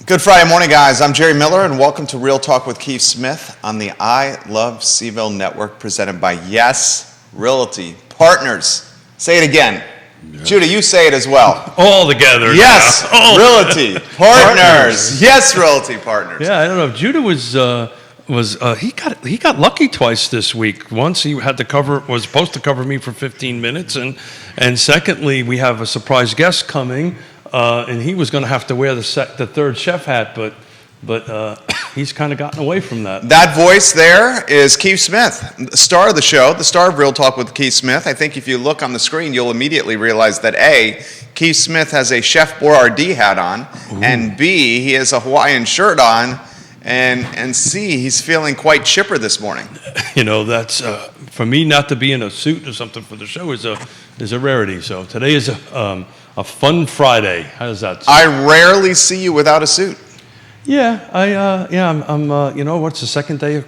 Good Friday morning, guys. I'm Jerry Miller, and welcome to Real Talk with Keith Smith on the I Love CVille Network, presented by Yes Realty Partners. Say it again. Yes. Judah, you say it as well. All together. Yes, Realty Partners. Yes, Realty Partners. Yeah, I don't know. Judah he got lucky twice this week. Once he was supposed to cover me for 15 minutes, and secondly, we have a surprise guest coming. And he was going to have to wear the third chef hat, but he's kind of gotten away from that. That voice there is Keith Smith, the star of the show, the star of Real Talk with Keith Smith. I think if you look on the screen, you'll immediately realize that A, Keith Smith has a Chef Boyardee hat on, ooh, and B, he has a Hawaiian shirt on, and C, he's feeling quite chipper this morning. You know, that's for me not to be in a suit or something for the show is a rarity. So today is a fun Friday. How does that sound? I rarely see you without a suit. Yeah, I'm you know, what's the second day of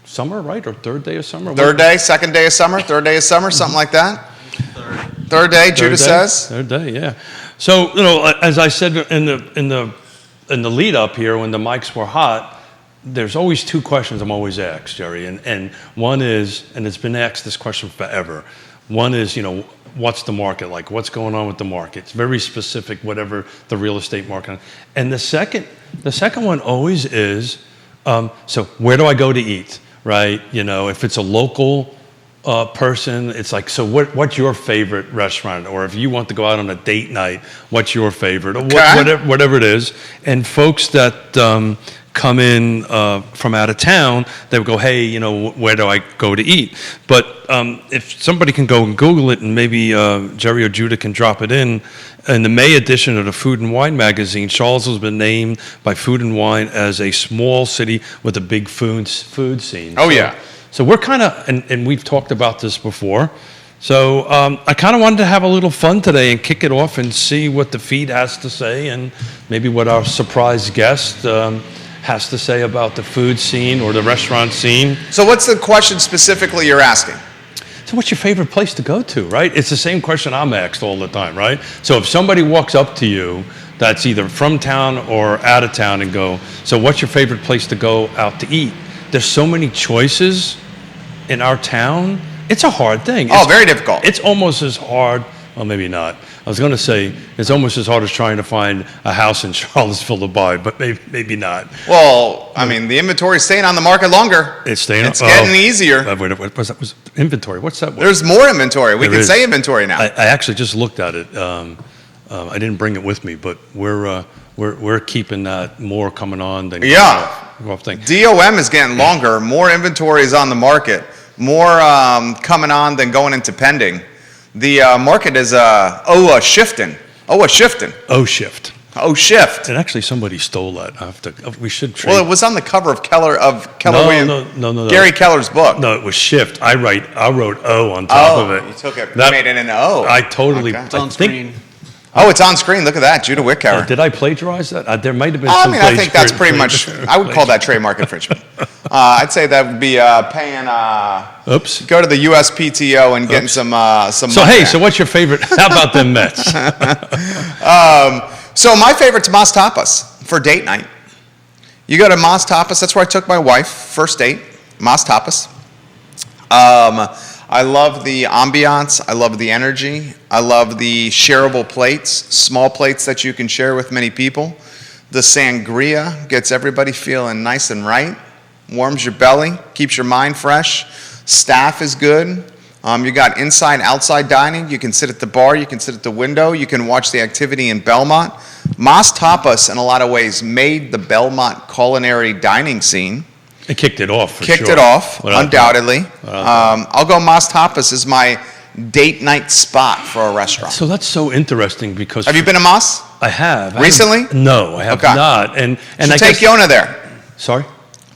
summer, right? Or third day of summer? Third day, second day of summer, third day of summer, something like that? Third day, Judah says. Third day, yeah. So, you know, as I said in the lead up here when the mics were hot, there's always two questions I'm always asked, Jerry. And one is, and it's been asked this question forever, one is, you know, what's the market like? What's going on with the market? It's very specific, whatever the real estate market. And the second one always is, so where do I go to eat, right? You know, if it's a local person, it's like, so what's your favorite restaurant? Or if you want to go out on a date night, what's your favorite? Okay. Whatever it is. And folks that come in from out of town, they would go, hey, you know, where do I go to eat? But if somebody can go and Google it, and maybe Jerry or Judah can drop it in the May edition of the Food and Wine magazine, Charlottesville has been named by Food and Wine as a small city with a big food scene. Oh, yeah. So we're kind of, and we've talked about this before, so I kind of wanted to have a little fun today and kick it off and see what the feed has to say, and maybe what our surprise guest has to say about the food scene or the restaurant scene. So what's the question specifically you're asking? So what's your favorite place to go to, right? It's the same question I'm asked all the time, right? So if somebody walks up to you that's either from town or out of town and go, so what's your favorite place to go out to eat? There's so many choices in our town. It's a hard thing. Oh, very difficult. It's almost as hard, well, maybe not. I was going to say it's almost as hard as trying to find a house in Charlottesville to buy, but maybe not. Well, I mean, the inventory's staying on the market longer. It's staying. It's getting easier. What was that? Was inventory? What's that word? There's more inventory. We can say inventory now. I actually just looked at it. I didn't bring it with me, but we're keeping that more coming on than off thing. DOM is getting longer. More inventory is on the market. More coming on than going into pending. The market is shifting. Shift. And actually, somebody stole that. We should trade. Well, it was on the cover of Keller No. Gary Keller's book. No, it was shift. I wrote O on top of it. You took it. You made it an O. I totally. Okay. It's on screen. Oh, it's on screen. Look at that, Judah Wickower. Did I plagiarize that? There might have been some. I think that's pretty much. I would call that trademark infringement. I'd say that would be paying. Oops. Go to the USPTO and getting some. So hey, so what's your favorite? How about them Mets? So my favorite's Mas Tapas for date night. You go to Mas Tapas. That's where I took my wife first date. Mas Tapas. I love the ambiance. I love the energy. I love the shareable plates, small plates that you can share with many people. The sangria gets everybody feeling nice and right, warms your belly, keeps your mind fresh. Staff is good. You got inside, outside dining. You can sit at the bar. You can sit at the window. You can watch the activity in Belmont. Mas Tapas, in a lot of ways, made the Belmont culinary dining scene. It kicked it off, undoubtedly. I'll go Mas Tapas is my date night spot for a restaurant. So that's so interesting because... Have you been to Mas? I have. Recently? No, I have not. And I take Yona there. Sorry?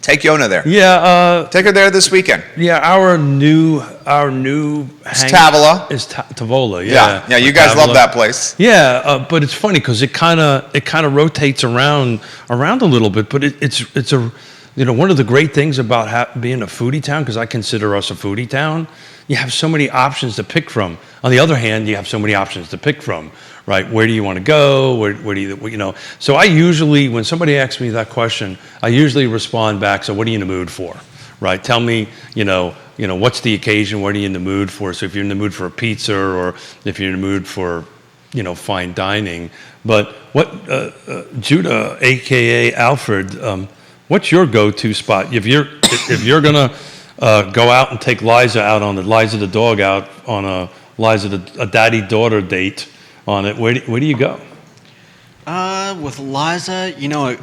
Take Yona there. Yeah. Take her there this weekend. Yeah, our new it's Tavola. Is Tavola, yeah. Yeah, you guys love that place. Yeah, but it's funny because it kind of rotates around a little bit, but it's a... You know, one of the great things about being a foodie town, because I consider us a foodie town, you have so many options to pick from. On the other hand, you have so many options to pick from, right? Where do you want to go? Where do you, So I usually, when somebody asks me that question, I usually respond back, so what are you in the mood for, right? Tell me, what's the occasion? What are you in the mood for? So if you're in the mood for a pizza or if you're in the mood for, fine dining. But what, Judah, AKA Alfred, what's your go-to spot? If you're going to go out and take Liza the dog out on a daddy-daughter date on it, where do you go? With Liza,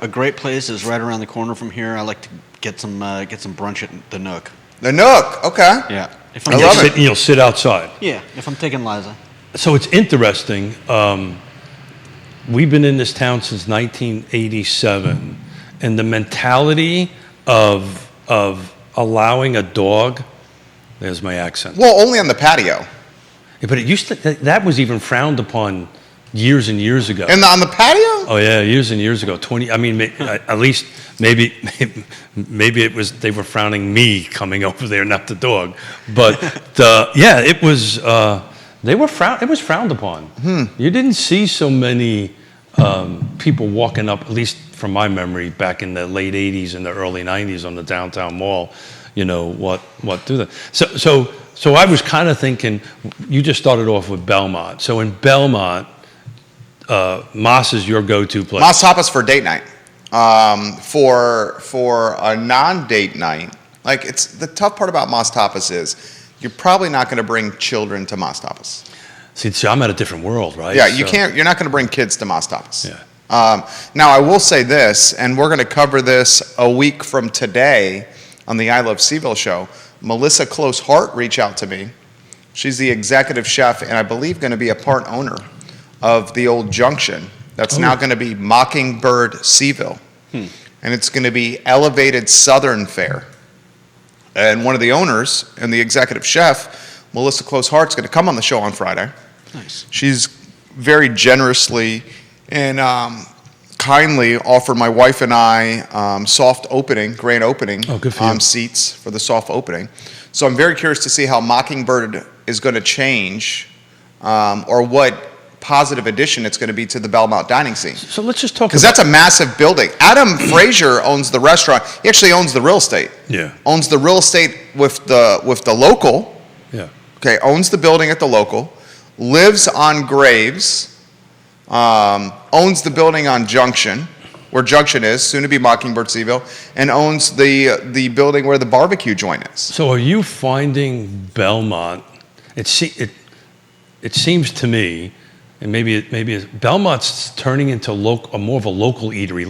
a great place is right around the corner from here. I like to get some brunch at the Nook. The Nook, okay. Yeah. I love it. You'll sit outside. Yeah, if I'm taking Liza. So it's interesting. We've been in this town since 1987, and the mentality of allowing a dog, there's my accent. Well, only on the patio. Yeah, but it used to, that was even frowned upon years and years ago. And on the patio? Oh yeah, years and years ago. At least maybe it was they were frowning me coming over there, not the dog. But it was it was frowned upon. You didn't see so many people walking up, at least from my memory, back in the late '80s and the early '90s on the downtown mall. What do that? So I was kind of thinking. You just started off with Belmont. So in Belmont. Moss is your go-to place. Moss Tapas for date night. For a non-date night, like it's the tough part about Moss Tapas is you're probably not going to bring children to Moss Tapas. See, I'm at a different world, right? Yeah, you can't. You're not going to bring kids to Moss Tapas. Yeah. Now I will say this, and we're going to cover this a week from today on the I Love CVille show. Melissa Close Hart reached out to me. She's the executive chef, and I believe going to be a part owner of the old Junction that's now going to be Mockingbird CVille. And it's going to be elevated Southern fare. And one of the owners and the executive chef, Melissa Close Hart's going to come on the show on Friday. Nice. She's very generously and kindly offered my wife and I grand opening good for you. seats for the soft opening. So I'm very curious to see how Mockingbird is going to change or what positive addition it's going to be to the Belmont dining scene. So let's just talk because that's a massive building. Adam Frazier owns the restaurant. He actually owns the real estate. Yeah. Owns the real estate with the local. Yeah. Okay. Owns the building at the local. Lives on Graves. Owns the building on Junction, where Junction is, soon to be Mockingbird CVille, and owns the building where the barbecue joint is. So are you finding Belmont? It seems to me. And maybe Belmont's turning into more of a local eatery.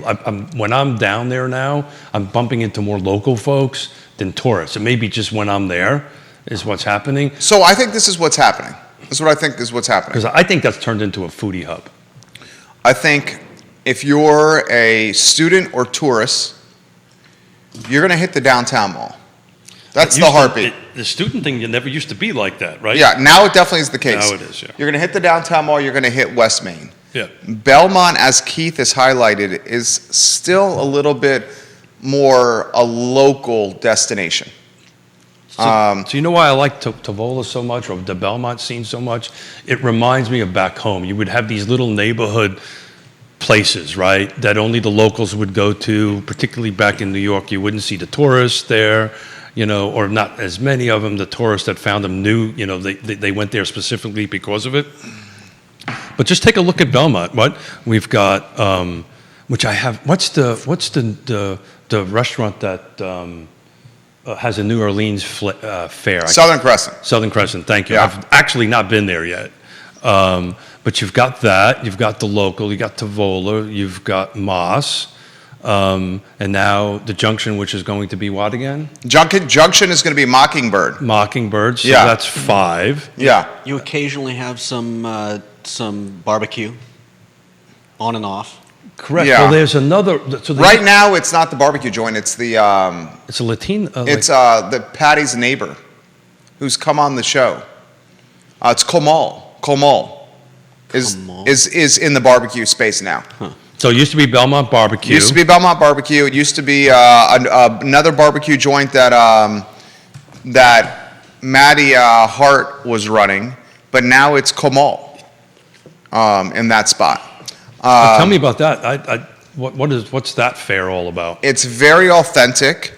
When I'm down there now, I'm bumping into more local folks than tourists. It may be just when I'm there is what's happening. So I think this is what's happening. This is what I think is what's happening. Because I think that's turned into a foodie hub. I think if you're a student or tourist, you're going to hit the downtown mall. That's the heartbeat. The student thing never used to be like that, right? Yeah, now it definitely is the case. Now it is, yeah. You're going to hit the downtown mall, you're going to hit West Main. Yeah. Belmont, as Keith has highlighted, is still a little bit more a local destination. So you know why I like Tavola so much, or the Belmont scene so much? It reminds me of back home. You would have these little neighborhood places, right, that only the locals would go to, particularly back in New York. You wouldn't see the tourists there. Or not as many of them. The tourists that found them knew, they went there specifically because of it. But just take a look at Belmont. What we've got, which I have. What's the restaurant that has a New Orleans fare? Southern Crescent. Southern Crescent. Thank you. Yeah. I've actually not been there yet. But you've got that. You've got the local. You got Tavola. You've got Moss. And now the Junction, which is going to be what again? Junction is going to be Mockingbird. Mockingbird, so Yeah. that's 5. Yeah. You occasionally have some barbecue on and off. Correct. Yeah. Well, there's another. So Right now, it's not the barbecue joint. It's the it's a Latino. it's the Patty's neighbor, who's come on the show. It's Comal. Comal is in the barbecue space now. Huh. So it used to be Belmont Barbecue. Used to be Belmont Barbecue. It used to be another barbecue joint that Maddie Hart was running, but now it's Comal. in that spot. Tell me about that. What's that fair all about? It's very authentic.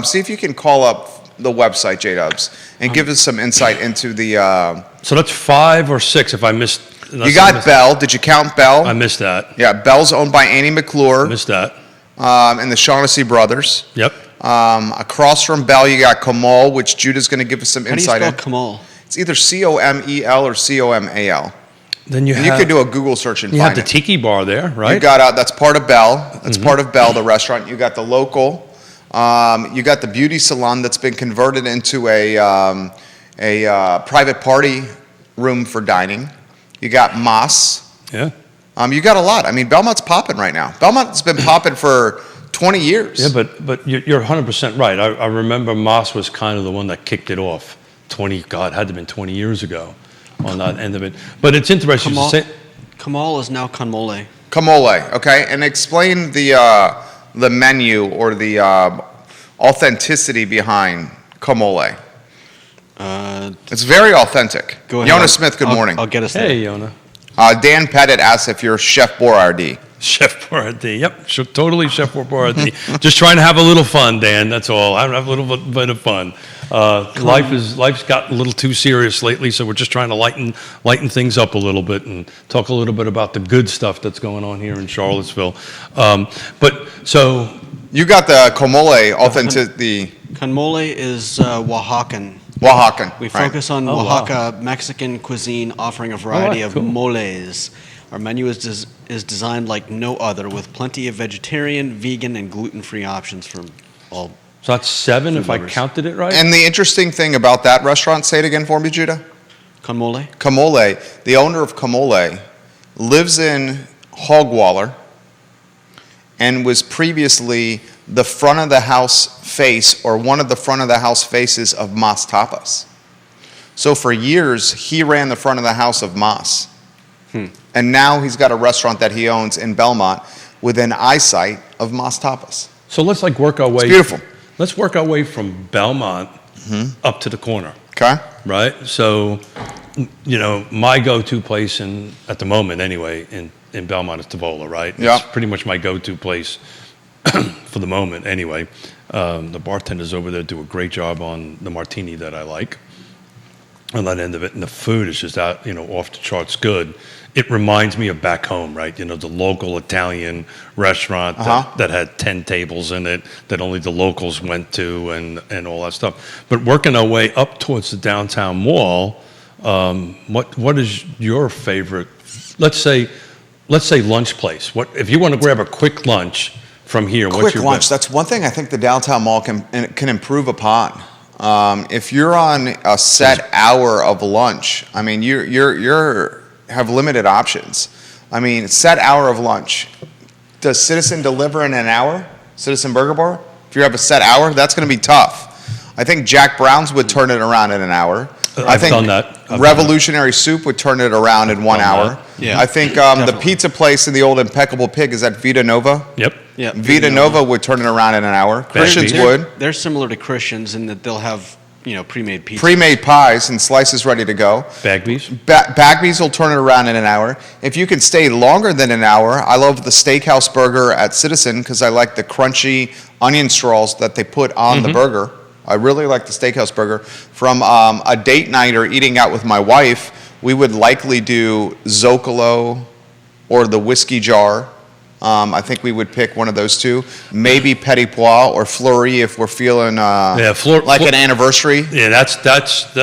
See if you can call up the website, J-Dubs, and give us some insight into the... So that's 5 or 6 if I missed. You got Bell. Did you count Bell? I missed that. Yeah, Bell's owned by Annie McClure. Missed that. And the Shaughnessy brothers. Yep. Across from Bell, you got Comal, which Judah's going to give us some How do you insight spell in. Kamal? It's either C-O-M-E-L or C-O-M-A-L. Then you And you could do a Google search and you find have the it. tiki bar there, right? You got that's part of Bell. That's part of Bell, the restaurant. You got the local. You got the beauty salon that's been converted into a private party room for dining. You got Moss. Yeah. You got a lot. I mean, Belmont's popping right now. Belmont's been popping for 20 years. Yeah, but you're 100% right. I remember Moss was kind of the one that kicked it off. Had to have been 20 years ago on that end of it. But it's interesting to say. Kamal is now Kanmole. Kamole, okay? And explain the menu or the authenticity behind Kamole. It's very authentic. Go ahead. Yona Smith, good morning. I'll get us there. Hey, Yona. Dan Pettit asks if you're Chef Boyardee. Chef Boyardee. Yep, totally Chef Boyardee. Just trying to have a little fun, Dan. That's all. I have a little bit of fun. Life's got a little too serious lately, so we're just trying to lighten things up a little bit and talk a little bit about the good stuff that's going on here in Charlottesville. You got the Kamole authenticity. Kanmole is Oaxacan. Oaxacan. We right. focus on Oaxaca Mexican cuisine, offering a variety of cool. moles. Our menu is designed like no other, with plenty of vegetarian, vegan, and gluten-free options from all. So that's 7 if I lovers. counted it right? And the interesting thing about that restaurant, say it again for me, Judah. Kanmole? Kamole, the owner of Kamole, lives in Hogwaller and was previously the front of the house face or one of the front of the house faces of Mas Tapas. So for years, he ran the front of the house of Mas. And now he's got a restaurant that he owns in Belmont within eyesight of Mas Tapas. So let's work our way. It's beautiful. Let's work our way from Belmont up to the corner. Okay? Right? So, my go-to place at the moment anyway, in Belmont is Tavola, right? Yeah. It's pretty much my go-to place for the moment anyway. The bartenders over there do a great job on the martini that I like on that end of it. And the food is just out, off the charts good. It reminds me of back home, right? The local Italian restaurant that had 10 tables in it that only the locals went to and all that stuff. But working our way up towards the downtown mall, what is your favorite, let's say lunch place? What if you want to grab a quick lunch from here? Quick lunch. That's one thing I think the downtown mall can improve upon. If you're on a set hour of lunch, I mean, you're have limited options. I mean, set hour of lunch. Does Citizen deliver in an hour? Citizen Burger Bar? If you have a set hour, that's going to be tough. I think Jack Brown's would turn it around in an hour. I think done that. Revolutionary Soup would turn it around in 1 hour. that. Yeah, I think the pizza place in the old Impeccable Pig, is that Vita Nova? Yep. Yeah. Vita Nova would turn it around in an hour. Christians Bees. would. They're similar to Christians in that they'll have, pre-made pizza. Pre-made pies and slices ready to go. Bagby's. Bagby's will turn it around in an hour. If you can stay longer than an hour, I love the steakhouse burger at Citizen because I like the crunchy onion straws that they put on the burger. I really like the steakhouse burger. From a date night or eating out with my wife, we would likely do Zocalo or the Whiskey Jar. I think we would pick one of those two. Maybe Petit Pois or Fleury if we're feeling like an anniversary. Yeah,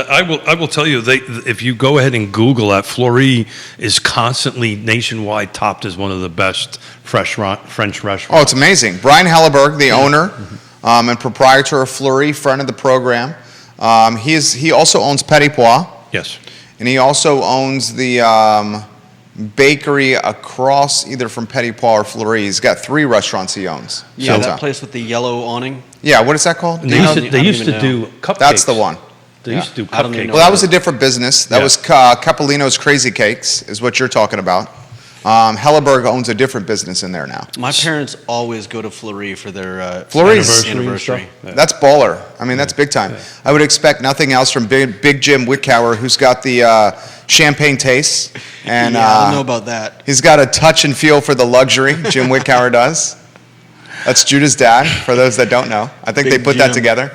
I will tell you, if you go ahead and Google that, Fleury is constantly nationwide topped as one of the best French restaurants. Oh, it's amazing. Brian Helleberg, the owner and proprietor of Fleury, friend of the program. He also owns Petit Pois. Yes. And he also owns the bakery across either from Petit Pois or Fleury. He's got 3 restaurants he owns. Yeah, So- that place with the yellow awning. Yeah, what is that called? And Do you know? they used to even do cupcakes. That's the one. They used to do I don't even cupcakes. know. Well, that was a different business. That Yeah. was Capolino's Crazy Cakes is what you're talking about. Helleberg owns a different business in there now. My parents always go to Fleury for their Fleury's anniversary. and stuff. That's baller. I mean, that's big time. I would expect nothing else from Big Jim Wickower, who's got the champagne taste. And Yeah, I don't know about that. he's got a touch and feel for the luxury, Jim Wickower does. That's Judah's dad, for those that don't know. I think Big they put that Jim. together.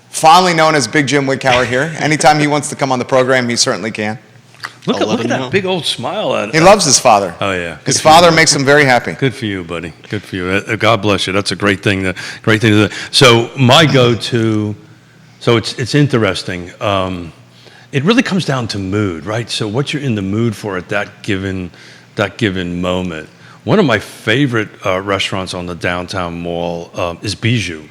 Fondly known as Big Jim Wickower here. Anytime he wants to come on the program, he certainly can. Look I'll at let him that know. big old smile on it. He loves his father. Oh yeah. His Good for you. father makes him very happy. Good for you, buddy. Good for you. God bless you. That's a great thing. Great thing to do. So my go-to. So it's interesting. It really comes down to mood, right? So what you're in the mood for at that given moment. One of my favorite restaurants on the downtown mall is Bijou.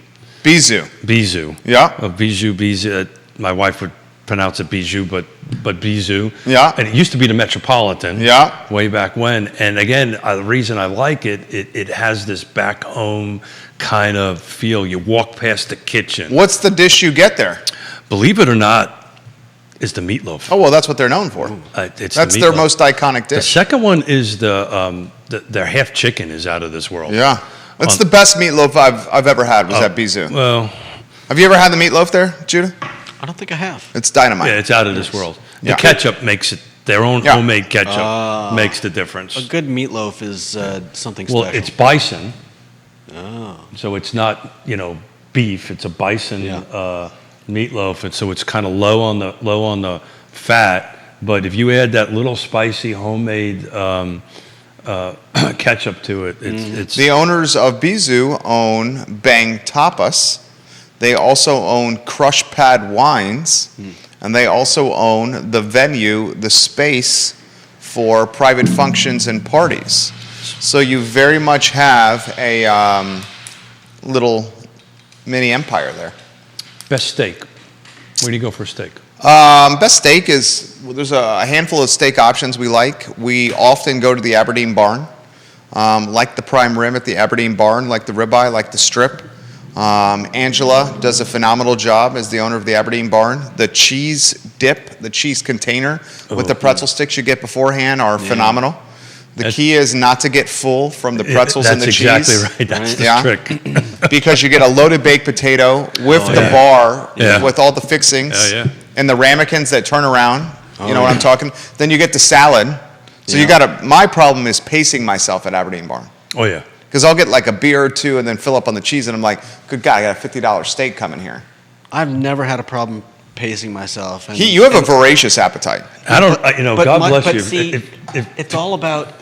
Bijou. Yeah. Bijou. My wife would pronounce it Bijou, but Bijou. Yeah. And it used to be the Metropolitan. Yeah. Way back when. And again, the reason I like it has this back home kind of feel. You walk past the kitchen. What's the dish you get there? Believe it or not, is the meatloaf. Oh, well, that's what they're known for. It's That's the their meatloaf. most iconic The dish. second one is their half chicken is out of this world. Yeah. That's the best meatloaf I've ever had, was at Bijou. Well, Have you ever had the meatloaf there, Judah? I don't think I have. It's dynamite. yeah, it's out of this world. The Yeah. ketchup makes it. Their own Yeah. homemade ketchup makes the difference. A good meatloaf is something Well, special. it's bison, Oh. so it's not beef. It's a bison meatloaf, and so it's kind of low on the fat. But if you add that little spicy homemade ketchup to it, it's The owners of Bijou own Bang Tapas. They also own Crush Pad Wines. And they also own the venue, the space for private functions and parties. So you very much have a little mini empire there. best steak. Where do you go for steak? Best steak is, well, there's a handful of steak options we like. We often go to the Aberdeen Barn, like the prime rib at the Aberdeen Barn, like the ribeye, like the strip. Angela does a phenomenal job as the owner of the Aberdeen Barn. The cheese dip, the cheese container with the pretzel sticks you get beforehand are phenomenal. The key is not to get full from the pretzels and the cheese. That's exactly right. That's the Yeah. trick. Because you get a loaded baked potato with the yeah. bar, Yeah. with all the fixings, Yeah, yeah. and the ramekins that turn around. You know what I'm talking? Then you get the salad. So you got my problem is pacing myself at Aberdeen Barn. Oh yeah. Because I'll get like a beer or two and then fill up on the cheese, and I'm like, good God, I got a $50 steak coming here. I've never had a problem pacing myself. And, You have a voracious appetite. I don't. but God my- bless but you. see, it's all about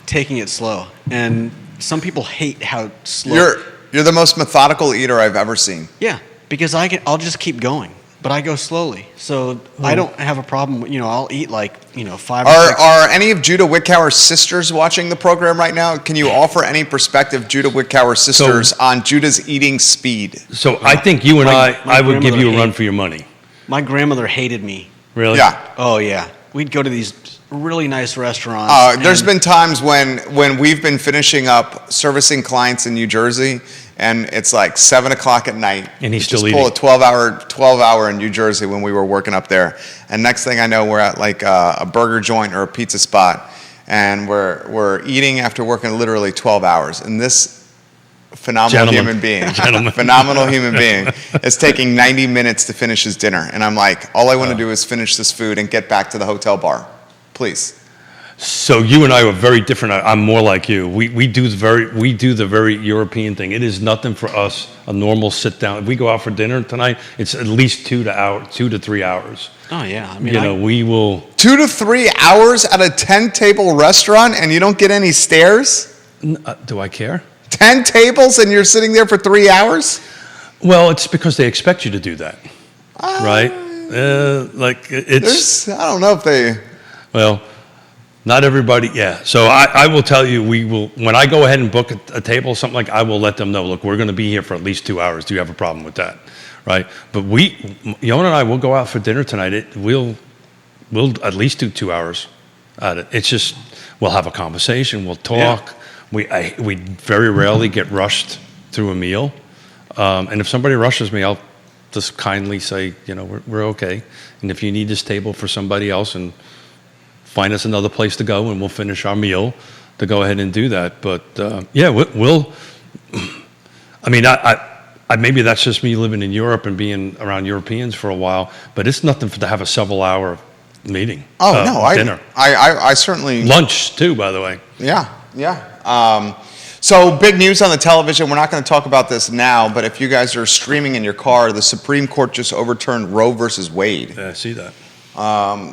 taking it slow. And some people hate how slow. You're the most methodical eater I've ever seen. Yeah, because I'll just keep going, but I go slowly. So I don't have a problem. I'll eat like 5 or 6. Are any of Judah Wickower's sisters watching the program right now? Can you offer any perspective, Judah Wickower's sisters, on Judah's eating speed? So I think you and My I would give you a grandmother run hated- for your money. My grandmother hated me. Really? Yeah. Oh yeah, we'd go to these really nice restaurants. There's and- been times when we've been finishing up servicing clients in New Jersey, and it's like 7 o'clock at night. And he's We still just pull eating. a 12-hour in New Jersey when we were working up there. And next thing I know, we're at like a burger joint or a pizza spot, and we're eating after working literally 12 hours. And this phenomenal Gentleman. human being, Gentleman. phenomenal human being, is taking 90 minutes to finish his dinner. And I'm like, all I want to do is finish this food and get back to the hotel bar. Please. So you and I are very different. I'm more like you. We do the very European thing. It is nothing for us. A normal sit down. If we go out for dinner tonight, it's at least 2 to 3 hours. Oh yeah, I mean, We will. 2 to 3 hours at a 10-table restaurant and you don't get any stares? Do I care? 10 tables and you're sitting there for 3 hours? Well, it's because they expect you to do that, right? I don't know if they... Well, not everybody. Yeah. So I will tell you, we will. When I go ahead and book a table, something like, I will let them know. Look, we're going to be here for at least 2 hours. Do you have a problem with that? Right. But Yona and I will go out for dinner tonight. We'll at least do 2 hours at it. It's just we'll have a conversation. We'll talk. Yeah. We very rarely get rushed through a meal. And if somebody rushes me, I'll just kindly say, we're okay. And if you need this table for somebody else and find us another place to go, and we'll finish our meal to go ahead and do that. But yeah, we'll. I mean, I maybe that's just me living in Europe and being around Europeans for a while, but it's nothing to have a several-hour meeting. Oh no, dinner. I certainly Lunch too, by the way. Yeah. So big news on the television. We're not going to talk about this now, but if you guys are streaming in your car, the Supreme Court just overturned Roe versus Wade. Yeah, I see that.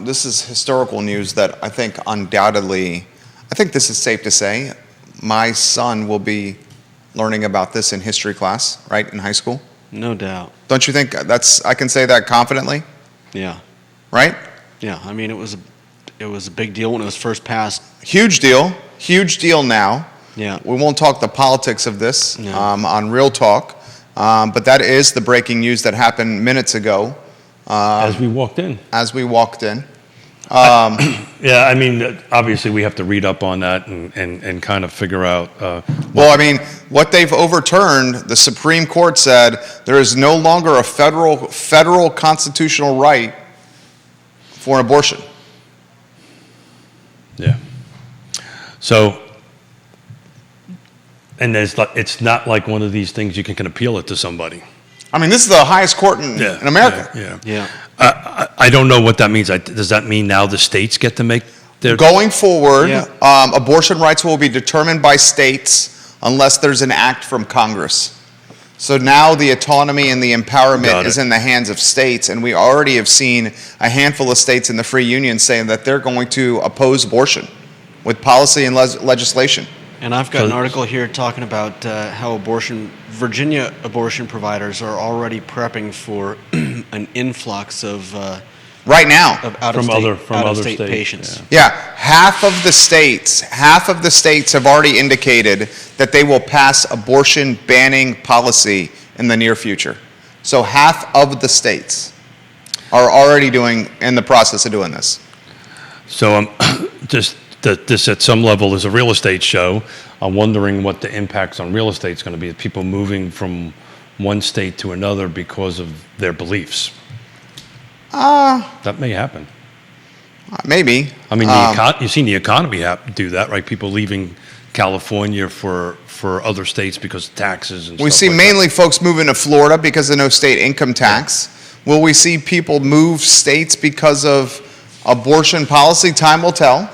This is historical news that I think undoubtedly, I think this is safe to say, my son will be learning about this in history class, right, in high school. No doubt. Don't you think I can say that confidently, Yeah. right? Yeah. I mean, it was a big deal when it was first passed. Huge deal now. Yeah. We won't talk the politics of this No. On Real Talk, but that is the breaking news that happened minutes ago. As we walked in. Yeah, I mean, obviously we have to read up on that and kind of figure out. Well, I mean, what they've overturned, the Supreme Court said there is no longer a federal constitutional right for an abortion. Yeah. So, and it's not like one of these things you can appeal it to somebody. I mean, this is the highest court in America. Yeah. I don't know what that means. Does that mean now the states get to make their... Going forward, abortion rights will be determined by states unless there's an act from Congress. So now the autonomy and the empowerment is in the hands of states, and we already have seen a handful of states in the free union saying that they're going to oppose abortion with policy and legislation. And I've got an article here talking about how Virginia abortion providers are already prepping for an influx of right now of out-of-state patients. Yeah, half of the states have already indicated that they will pass abortion banning policy in the near future. So half of the states are already in the process of doing this. So just that this at some level is a real estate show. I'm wondering what the impacts on real estate is going to be. People moving from one state to another because of their beliefs. That may happen. Maybe. I mean, you've seen the economy do that, right? People leaving California for other states because of taxes and stuff. We see mainly folks moving to Florida because of no state income tax. Yeah. Will we see people move states because of abortion policy? Time will tell.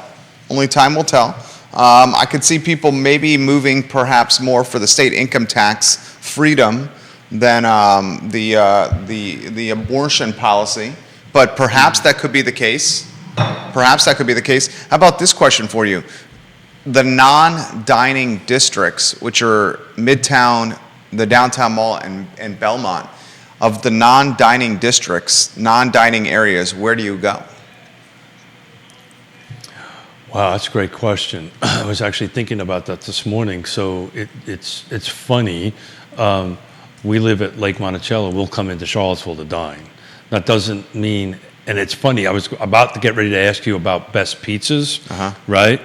Only time will tell. I could see people maybe moving perhaps more for the state income tax freedom than the abortion policy, but perhaps that could be the case. How about this question for you? The non-dining districts, which are Midtown, the Downtown Mall, and Belmont, of the non-dining districts, non-dining areas, where do you go? Wow, that's a great question. I was actually thinking about that this morning. So it's funny. We live at Lake Monticello. We'll come into Charlottesville to dine. That doesn't mean, and it's funny. I was about to get ready to ask you about best pizzas, right?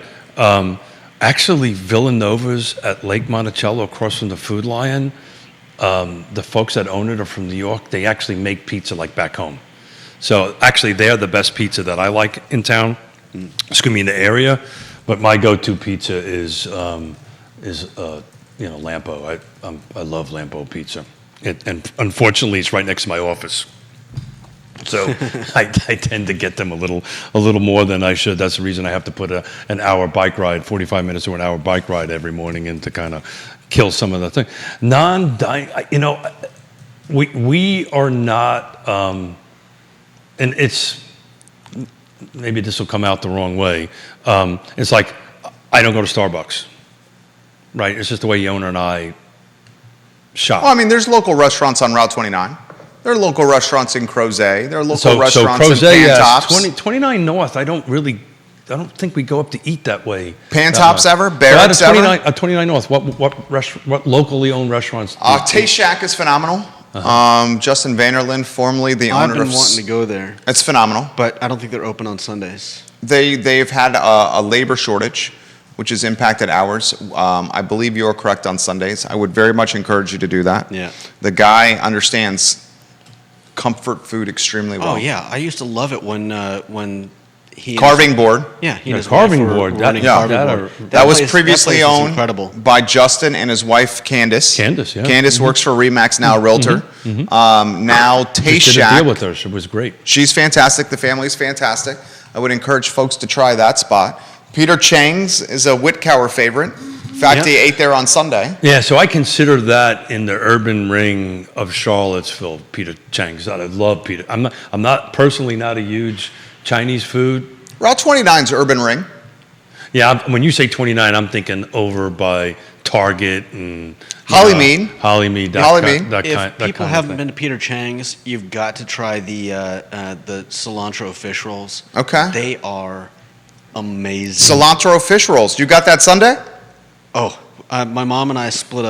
Actually, Villanova's at Lake Monticello, across from the Food Lion. The folks that own it are from New York. They actually make pizza like back home. So actually, they're the best pizza that I like in town. Excuse me, in the area, but my go-to pizza is Lampo. I love Lampo pizza, and unfortunately, it's right next to my office, so I tend to get them a little more than I should. That's the reason I have to put an hour bike ride, 45 minutes or an hour bike ride every morning, in to kind of kill some of the thing. Non-dining, we are not, and it's. Maybe this will come out the wrong way. It's like, I don't go to Starbucks, right? It's just the way the owner and I shop. Well, I mean, there's local restaurants on Route 29. There are local restaurants in Crozet. There are local restaurants in Pantops. 29 North, I don't think we go up to eat that way. Pantops ever? Barracks ever? 29 North, what locally owned restaurants? Taste Shack is phenomenal. Justin Vanderlyn, formerly the owner of... I've been wanting to go there. It's phenomenal. But I don't think they're open on Sundays. They've had a labor shortage, which has impacted hours. I believe you're correct on Sundays. I would very much encourage you to do that. Yeah. The guy understands comfort food extremely well. Oh, yeah. I used to love it when he Carving board. Yeah, he Yeah, and his carving wife were board. running Yeah, carving that board. are- That was place- previously place is owned incredible. by Justin and his wife Candace. Candace, yeah. Candace works for Remax now, a realtor. Now Taste Just did a Shack. deal with her. It was great. She's fantastic. The family's fantastic. I would encourage folks to try that spot. Peter Chang's is a Whitcower favorite. In fact, Yeah. he ate there on Sunday. Yeah, so I consider that in the urban ring of Charlottesville, Peter Chang's. I love Peter. I'm not personally not a huge Chinese food. Route 29's urban ring. Yeah, when you say 29, I'm thinking over by Target and Hollymead. Hollymead. Hollymead. If people haven't been to Peter Chang's, you've got to try the cilantro fish rolls. Okay. They are amazing. Cilantro fish rolls. You got that Sunday? Oh, my mom and I split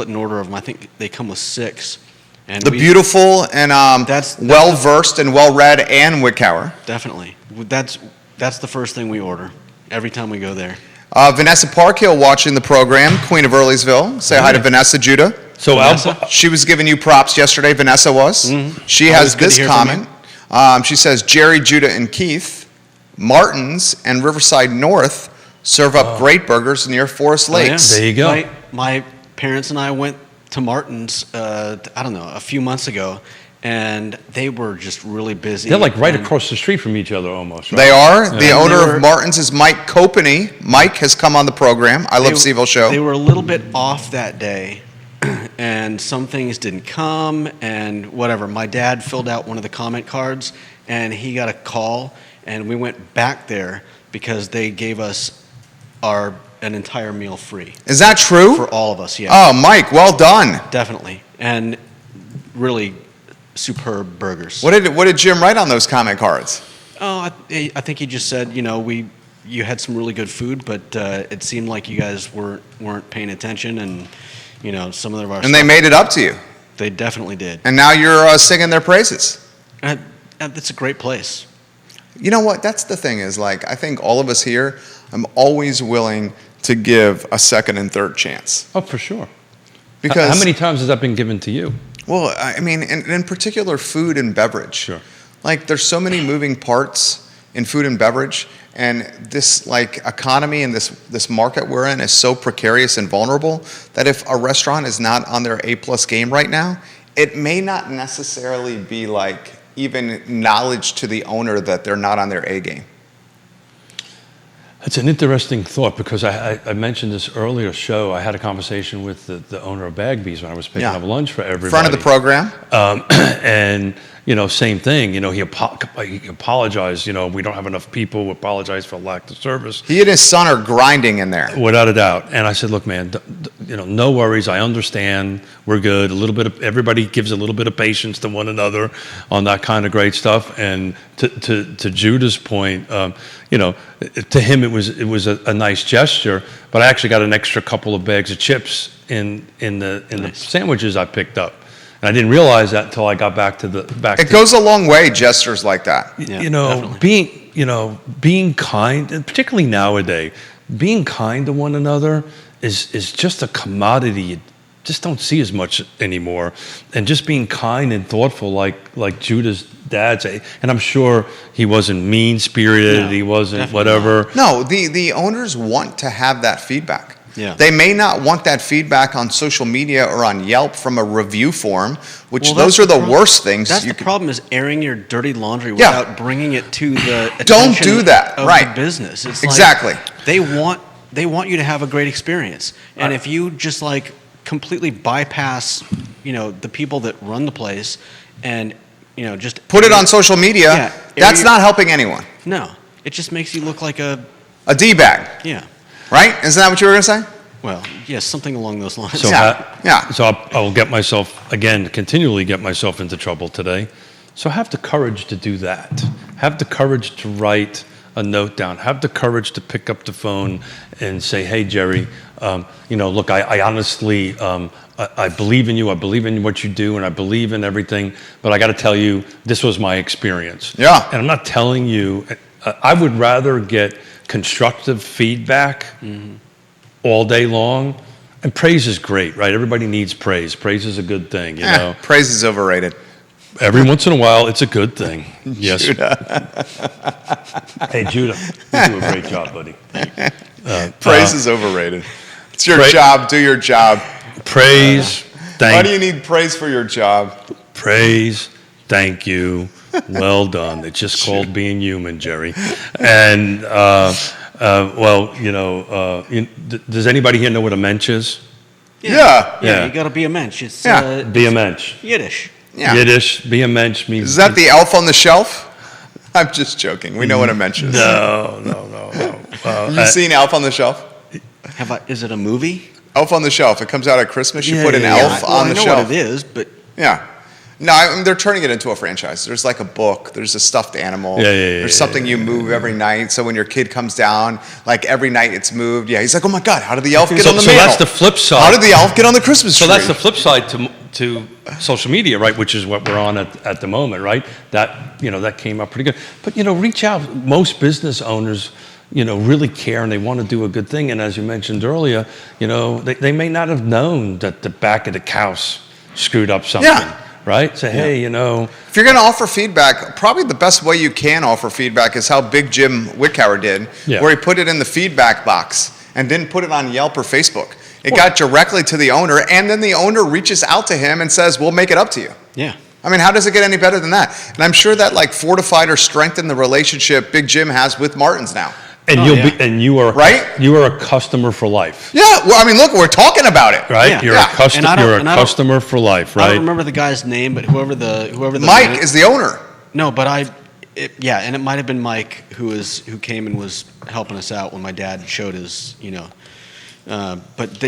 an order of them. I think they come with 6. And The beautiful and That's- well-versed and well-read Ann Whitcower. Definitely. That's the first thing we order every time we go there. Vanessa Parkhill watching the program, Queen of Earlysville. Say hi to Vanessa Judah. So Vanessa? She was giving you props yesterday, Vanessa was. She Always has good to this hear from comment. She says, Jerry, Judah, and Keith, Martin's and Riverside North serve up great burgers near Forest Lakes. There you go. My parents and I went to Martin's, I don't know, a few months ago, and they were just really busy. They're like right and across the street from each other almost, right? They are. The And owner they were- of Martin's is Mike Copany. Mike has come on the program. I Love they- CVille show. They were a little bit off that day, and some things didn't come, and whatever. My dad filled out one of the comment cards, and he got a call, and we went back there because they gave us an entire meal free Is that true? for all of us. Yeah, Oh, Mike, well done. definitely, and really superb burgers. What did Jim write on those comment cards? Oh, I think he just said, you had some really good food, but it seemed like you guys weren't paying attention, and some of our And they stuff- made it up to you. they definitely did. And now you're singing their praises. It's a great place. You know what? That's the thing is, like, I think all of us here, I'm always willing to give a second and third chance. Oh, for sure. Because How many times has that been given to you? Well, I mean, in particular, food and beverage. Sure. Like, there's so many moving parts in food and beverage, and this like economy and this market we're in is so precarious and vulnerable that if a restaurant is not on their A+ game right now, it may not necessarily be like even knowledge to the owner that they're not on their A game. It's an interesting thought because I mentioned this earlier show. I had a conversation with the owner of Bagby's when I was picking Yeah. up lunch for everybody. Front of the program. And same thing. He apologized. We don't have enough people. Apologize for lack of service. He and his son are grinding in there. Without a doubt. And I said, look, man, no worries. I understand. We're good. Everybody gives a little bit of patience to one another on that kind of great stuff. And to Judah's point, to him it was a nice gesture. But I actually got an extra couple of bags of chips in the sandwiches I picked up. And I didn't realize that until I got back to It goes a long way, gestures like that. Yeah, definitely. being kind, and particularly nowadays, being kind to one another is just a commodity you just don't see as much anymore. And just being kind and thoughtful, like Judah's dad say. And I'm sure he wasn't mean-spirited. No, he wasn't definitely whatever. No, the owners want to have that feedback. Yeah. They may not want that feedback on social media or on Yelp from a review form, which Well, those that's are the the prob- worst things. That's you the could- problem is airing your dirty laundry Yeah. without bringing it to the Don't attention do that, of right. the business. It's Exactly. Like they want you to have a great experience, and if you just like completely bypass, the people that run the place, and just Put it on social media. Yeah, That's area- not helping anyone. No, it just makes you look like A D-bag, yeah. right? Isn't that what you were going to say? Well, yes, something along those lines. So Yeah. So I'll get myself continually get myself into trouble today. So have the courage to do that. Have the courage to write a note down. Have the courage to pick up the phone and say, "Hey, Jerry, look, I honestly, I believe in you. I believe in what you do, and I believe in everything. But I got to tell you, this was my experience. Yeah. And I'm not telling you. I would rather get constructive feedback." All day long, and praise is great, right? Everybody needs praise. Praise is a good thing, you know. Praise is overrated. Every once in a while, it's a good thing. Yes. Hey, Judah, you do a great job, buddy. Praise is overrated. It's your Pra- job. Do your job. Praise, Why do you need praise for your job? praise, thank you, well done. It's just called being human, Jerry. And, well, does anybody here know what a mensch is? Yeah. Yeah. You got to be a mensch. It's Yeah. Be a mensch. Yiddish. Yeah. Yiddish, be a mensch means... Is that the elf on the shelf? I'm just joking. We know what a mensch is. No. You've seen Elf on the Shelf? Is it a movie? Elf on the Shelf. It comes out at Christmas. You Yeah, put an yeah, elf yeah. on the I know shelf. what it is, but Yeah. No, they're turning it into a franchise. There's like a book. There's a stuffed animal. Yeah, There's something you move every night. So when your kid comes down, like every night it's moved. Yeah, he's like, oh my God, how did the elf get on the So mantle? that's the flip side. How did the elf get on the Christmas tree? So that's the flip side to social media, right? Which is what we're on at the moment, right? That that came up pretty good. But reach out. Most business owners, really care and they want to do a good thing. And as you mentioned earlier, they may not have known that the back of the house screwed up something. Yeah. Right? Say, hey, If you're going to offer feedback, probably the best way you can offer feedback is how Big Jim Wickower did, Yeah. where he put it in the feedback box and didn't put it on Yelp or Facebook. It got directly to the owner, and then the owner reaches out to him and says, we'll make it up to you. yeah. I mean, how does it get any better than that? And I'm sure that fortified or strengthened the relationship Big Jim has with Martin's now. and you are Right? You are a customer for life. Yeah, well, I mean, look, we're talking about it. Right? Yeah. You're Yeah. a customer. And I don't- You're a and I don't- customer for life, I right? don't remember the guy's name, but whoever the Mike man- is the owner. No, but and it might have been Mike who came and was helping us out when my dad showed his,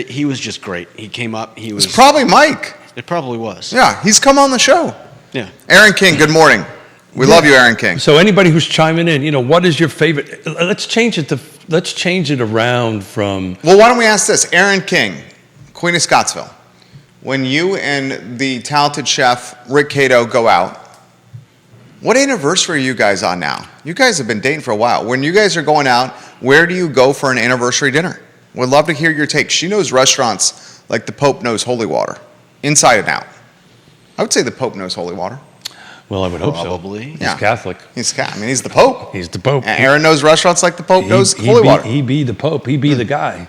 he was just great. He came up. He was. It's probably Mike. It probably was. Yeah, he's come on the show. Yeah. Aaron King, good morning. We love you, Aaron King. So anybody who's chiming in, what is your favorite? Let's change it around from. Well, why don't we ask this? Aaron King, Queen of Scottsville. When you and the talented chef Rick Cato go out, what anniversary are you guys on now? You guys have been dating for a while. When you guys are going out, where do you go for an anniversary dinner? We'd love to hear your take. She knows restaurants like the Pope knows holy water, inside and out. I would say the Pope knows holy water. Well, I would hope Probably. so. Yeah. He's Catholic. He's the Pope. He's the Pope. And Aaron knows restaurants like the Pope knows He holy be, water. He be the Pope. He be the guy.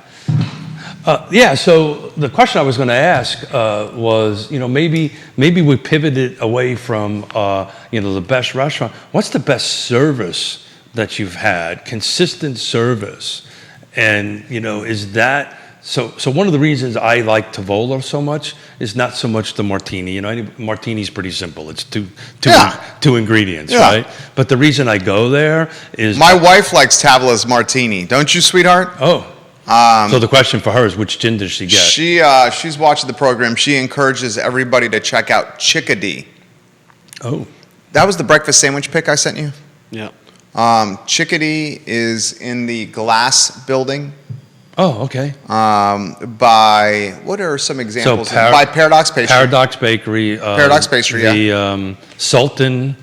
So the question I was going to ask was, maybe we pivoted away from, the best restaurant. What's the best service that you've had? Consistent service. And, is that... So one of the reasons I like Tavola so much is not so much the martini. Martini's pretty simple. It's two ingredients, Yeah. right? But the reason I go there is... My wife likes Tavola's martini. Don't you, sweetheart? Oh. So the question for her is, which gin does she get? She's watching the program. She encourages everybody to check out Chickadee. Oh. That was the breakfast sandwich pick I sent you. Yeah. Chickadee is in the Glass Building. Oh, okay. What are some examples? Par- by Paradox Pastry. Paradox Bakery. Paradox Pastry, The Sultan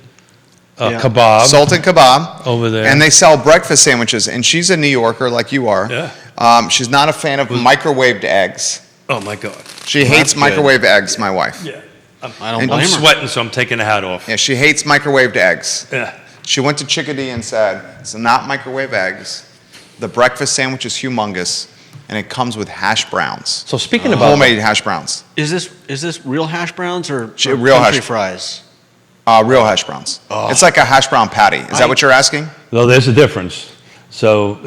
Yeah. Kebab Sultan Kebab. over there. And they sell breakfast sandwiches. And she's a New Yorker like you are. Yeah. She's not a fan of microwaved eggs. Oh, my God. She hates good. microwaved eggs, my wife. Yeah. I don't And blame I'm her. sweating, so I'm taking the hat off. Yeah, she hates microwaved eggs. Yeah. She went to Chickadee and said, it's not microwave eggs. The breakfast sandwich is humongous, and it comes with hash browns. So speaking about... Homemade hash browns. Is this real hash browns or Real country hash- fries? Real hash browns. Oh. It's like a hash brown patty. Is that what you're asking? No, there's a difference. So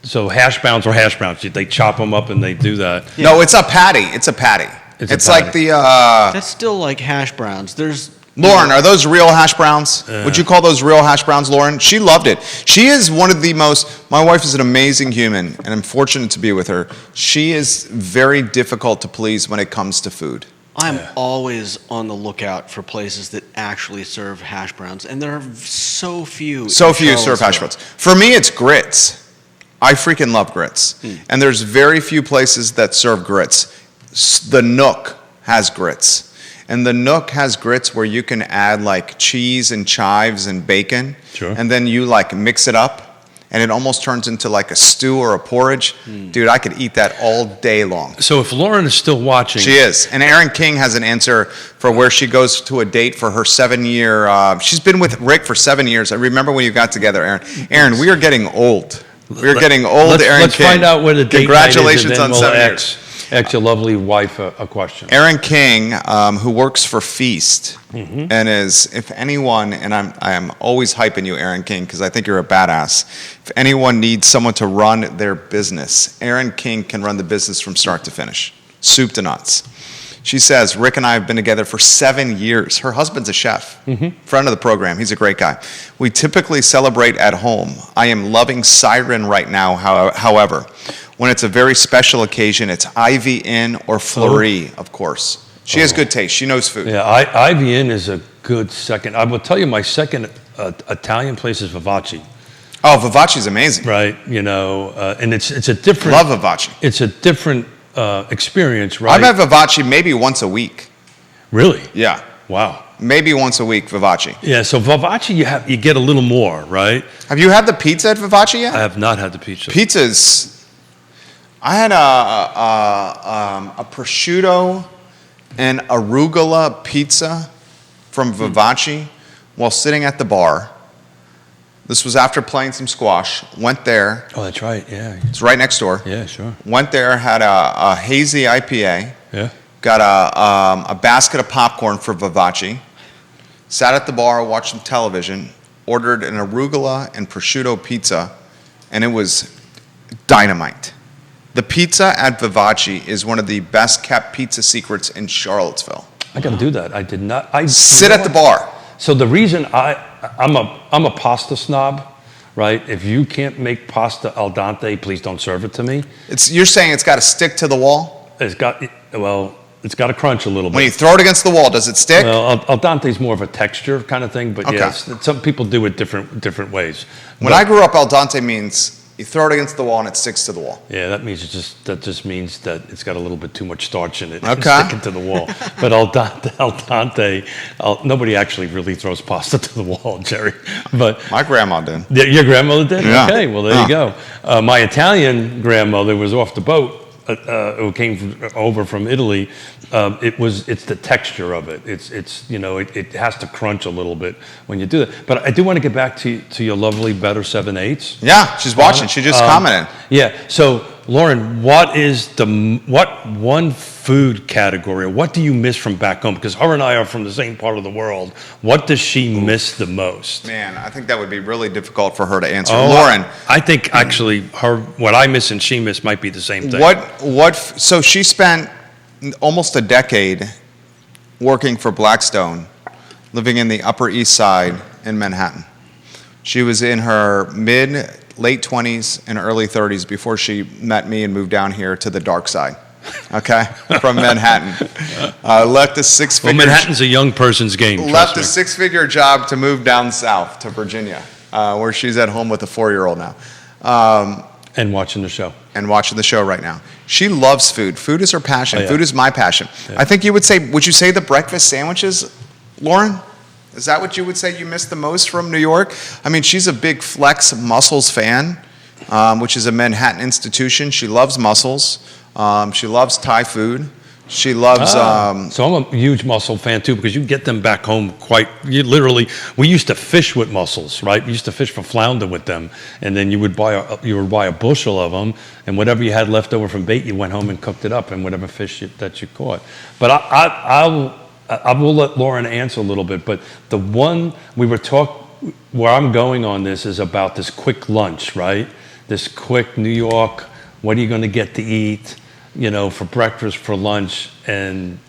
so hash browns are hash browns. They chop them up and they do that. No, it's a patty. It's a patty. It's a It's like patty. the... That's still like hash browns. There's Lauren, are those real hash browns? Would you call those real hash browns, Lauren? She loved it. She is one of the most... My wife is an amazing human, and I'm fortunate to be with her. She is very difficult to please when it comes to food. I'm always on the lookout for places that actually serve hash browns, and there are so few. So in few serve hash Charlottesville. browns. For me, it's grits. I freaking love grits. And there's very few places that serve grits. The Nook has grits. And the Nook has grits where you can add like cheese and chives and bacon. Sure. And then you mix it up. and it almost turns into like a stew or a porridge. Dude, I could eat that all day long. So if Lauren is still watching, She is. And Erin King has an answer for where she goes to a date for her 7-year. She's been with Rick for 7 years. I remember when you got together, Erin. Erin, we are getting old. We're getting old, Erin Let's King. find out where the date Congratulations night is, and then on we'll 7 years. ask your lovely wife a question. Erin King, who works for Feast, and is, if anyone, and I am always hyping you, Erin King, because I think you're a badass. If anyone needs someone to run their business, Erin King can run the business from start to finish, soup to nuts. She says, Rick and I have been together for 7 years. Her husband's a chef, friend of the program. He's a great guy. We typically celebrate at home. I am loving Siren right now, however. When it's a very special occasion, it's Ivy Inn or Fleury, of course. She has good taste. She knows food. Yeah, Ivy Inn is a good second. I will tell you, my second Italian place is Vivace. Oh, Vivace's amazing. Right, and it's a different. Love Vivace. It's a different experience, right? I've had Vivace maybe once a week. Really? Yeah. Wow. Maybe once a week, Vivace. Yeah, so Vivace you get a little more, right? Have you had the pizza at Vivace yet? I have not had the pizza. Pizza's. I had a prosciutto and arugula pizza from Vivace while sitting at the bar. This was after playing some squash. Went there. Oh, that's right. Yeah. It's right next door. Yeah, sure. Went there, had a hazy IPA. Yeah. Got a basket of popcorn for Vivace. Sat at the bar, watched some television. Ordered an arugula and prosciutto pizza, and it was dynamite. The pizza at Vivace is one of the best kept pizza secrets in Charlottesville. I got to do that. I did not. Sit at the bar. So the reason I'm a pasta snob, right? If you can't make pasta al dente, please don't serve it to me. You're saying it's got to stick to the wall? It's got to crunch a little bit. When you throw it against the wall, does it stick? Well, al dente is more of a texture kind of thing, but Okay. yes, some people do it different ways. When I grew up, al dente means you throw it against the wall and it sticks to the wall. Yeah, that just means that it's got a little bit too much starch in it. Okay. Sticking to the wall. But al dente, nobody actually really throws pasta to the wall, Jerry. But My grandma did. your grandmother did? Yeah. Okay, well, there you go. My Italian grandmother was off the boat, who came over from Italy. It's the texture of it. It has to crunch a little bit when you do that. But I do want to get back to your lovely Better 7/8. Yeah, she's watching. She just commented. Yeah. So, Lauren, what one food category, or what do you miss from back home? Because her and I are from the same part of the world. What does she miss the most? Man, I think that would be really difficult for her to answer. Lauren. I think actually what I miss and she miss might be the same thing. So she spent almost a decade working for Blackstone, living in the Upper East Side in Manhattan. She was in her late 20s and early 30s before she met me and moved down here to the dark side, okay, from Manhattan. Left a six-figure. Well, Manhattan's a young person's game. Left a six-figure job to move down south to Virginia, where she's at home with a 4-year-old now. And watching the show. And watching the show right now. She loves food. Food is her passion. Oh, yeah. Food is my passion. Yeah. I think would you say the breakfast sandwiches, Lauren? Is that what you would say you miss the most from New York? I mean, she's a big Flex Mussels fan, which is a Manhattan institution. She loves mussels. She loves Thai food. She loves. So I'm a huge mussel fan too, because you get them back home we used to fish with mussels, right? We used to fish for flounder with them, and then you would buy a bushel of them, and whatever you had left over from bait, you went home and cooked it up, and whatever fish that you caught. But I will let Lauren answer a little bit. But the one where I'm going on this is about this quick lunch, right? This quick New York. What are you going to get to eat? For breakfast, for lunch, and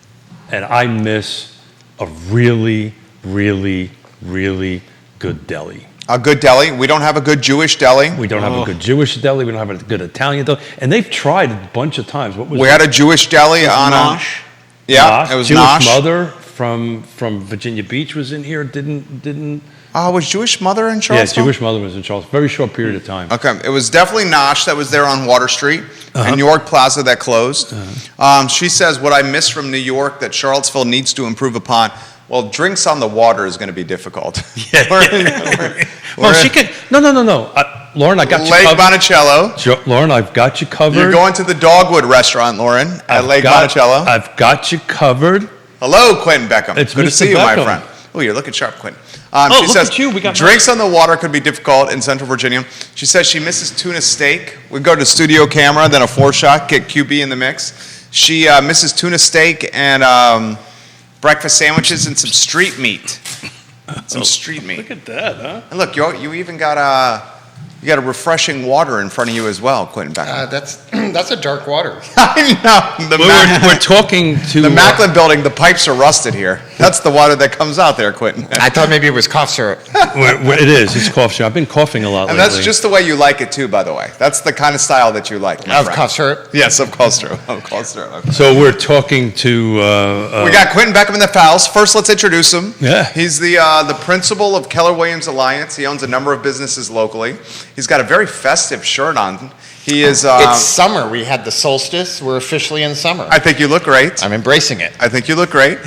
I miss a really, really, really good deli. A good deli. We don't have a good Jewish deli. We don't have a good Jewish deli. We don't have a good Italian deli. And they've tried a bunch of times. We had a Jewish deli on Nosh. Yeah, it was Jewish Nosh. Mother from Virginia Beach was in here. Didn't. Was Jewish Mother in Yeah, Charlottesville? Jewish Mother was in Charlottesville. Very short period of time. Okay, it was definitely Nosh that was there on Water Street and York Plaza that closed. She says, what I miss from New York that Charlottesville needs to improve upon, well, drinks on the water is going to be difficult. Well, she can. No. Lauren, I got you Lake covered. Monticello. Lauren, I've got you covered. You're going to the Dogwood restaurant, Lauren, at Lake Monticello. I've got you covered. Hello, Quinton Beckham. It's good to Mr. see you, my Beckham. friend. Oh, you're looking sharp, Quinton. Look at you. We got drinks on the water could be difficult in Central Virginia. She says she misses tuna steak. We go to studio camera, then a 4-shot, get QB in the mix. She misses tuna steak and breakfast sandwiches and some street meat. Some street meat. Look at that, huh? And look, you even got a refreshing water in front of you as well, Quinton Beckham. That's a dark water. I know. We're talking to The Macklin building, the pipes are rusted here. That's the water that comes out there, Quinton. I thought maybe it was cough syrup. it is. It's cough syrup. I've been coughing a lot And lately. that's just the way you like it too, by the way. That's the kind of style that you like. my Of friend. cough syrup. Yes, of course, true. Of course, true. Okay. So we're talking to. We got Quinton Beckham in the Fowls. First, let's introduce him. Yeah. He's the principal of Keller Williams Alliance. He owns a number of businesses locally. He's got a very festive shirt on. He is. It's summer. We had the solstice. We're officially in summer. I think you look great. I'm embracing it. I think you look great.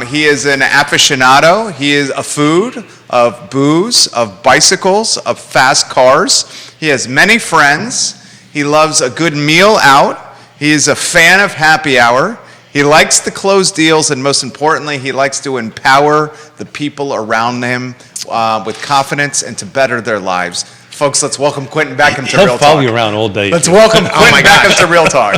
He is an aficionado. He is a food, of booze, of bicycles, of fast cars. He has many friends. He loves a good meal out. He is a fan of happy hour. He likes to close deals, and most importantly, he likes to empower the people around him with confidence and to better their lives. Folks, let's welcome Quinton Beckham to He'll Real follow Talk. you around all day. Let's welcome my Quinton gosh. Beckham to Real Talk.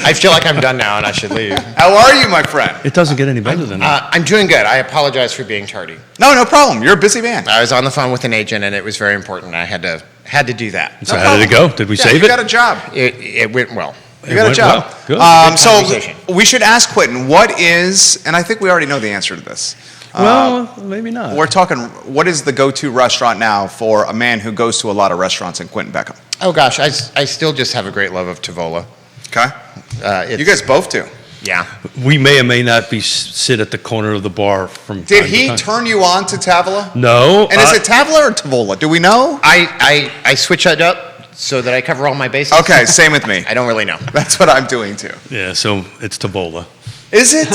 I feel like I'm done now and I should leave. How are you, my friend? It doesn't get any better than that. I'm doing good. I apologize for being tardy. No problem. You're a busy man. I was on the phone with an agent and it was very important. I had to do that. So no how did it go? Did we save you it? got a job. It went well. You got a went job. well. Good. Good So conversation. we should ask Quinton, what is, and I think we already know the answer to this. Well, maybe not. We're talking, what is the go-to restaurant now for a man who goes to a lot of restaurants in Quinton Beckham? Oh gosh, I still just have a great love of Tavola. Okay. You guys both do. Yeah. We may or may not be sit at the corner of the bar from. Did time to he time. turn you on to Tavola? No. And is it Tavola or Tavola? Do we know? I switch it up so that I cover all my bases. Okay, same with me. I don't really know. That's what I'm doing too. Yeah. So it's Tavola. Is it?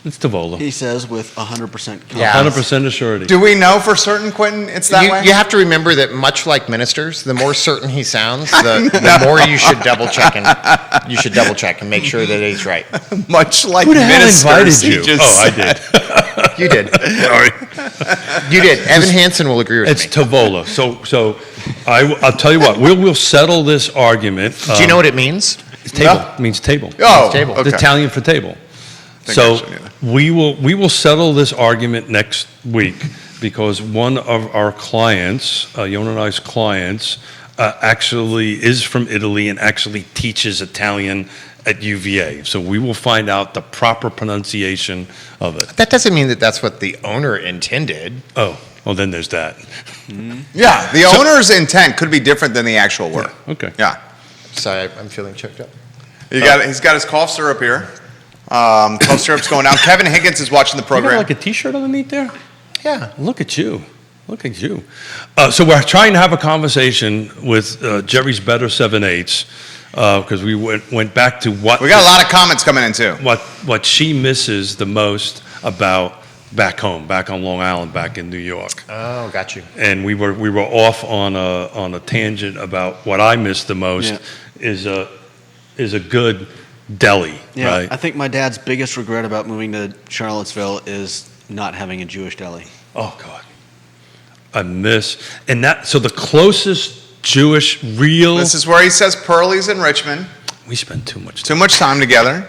It's Tavola. He says with 100% confidence. Yeah. 100% assurity. Do we know for certain, Quinton, it's that way? You have to remember that much like ministers, the more certain he sounds, the more you should double check and make sure that he's right. Much like Who the hell ministers, invited he you? just Oh, I said. did. You did. Sorry. You did. Evan Hansen will agree with It's me. Tavola. So I'll tell you what. We'll settle this argument. Do you know what it means? It's table. No. It means table. Oh, Table. okay. It's Italian for table. Think I So should either. we will settle this argument next week because one of our clients, Yona and I's clients, actually is from Italy and actually teaches Italian at UVA. So we will find out the proper pronunciation of it. That doesn't mean that that's what the owner intended. Oh, well then there's that. Yeah, the owner's intent could be different than the actual word. Okay. Yeah. So I'm feeling choked up. He's got his cough syrup here. Cough syrup's going down. Kevin Higgins is watching the You got program. like a T-shirt underneath there? Yeah. Look at you. Look at you. So we're trying to have a conversation with Jerry's Better 7/8 because we went back to what We got a lot of comments coming in too. what she misses the most about back home, back on Long Island, back in New York. Oh, got you. And we were off on a tangent about what I miss the most is a good deli, Yeah, right? I think my dad's biggest regret about moving to Charlottesville is not having a Jewish deli. Oh God, I miss so the closest Jewish real. This is where he says Pearlie's in Richmond. We spend too much time. Too much time together.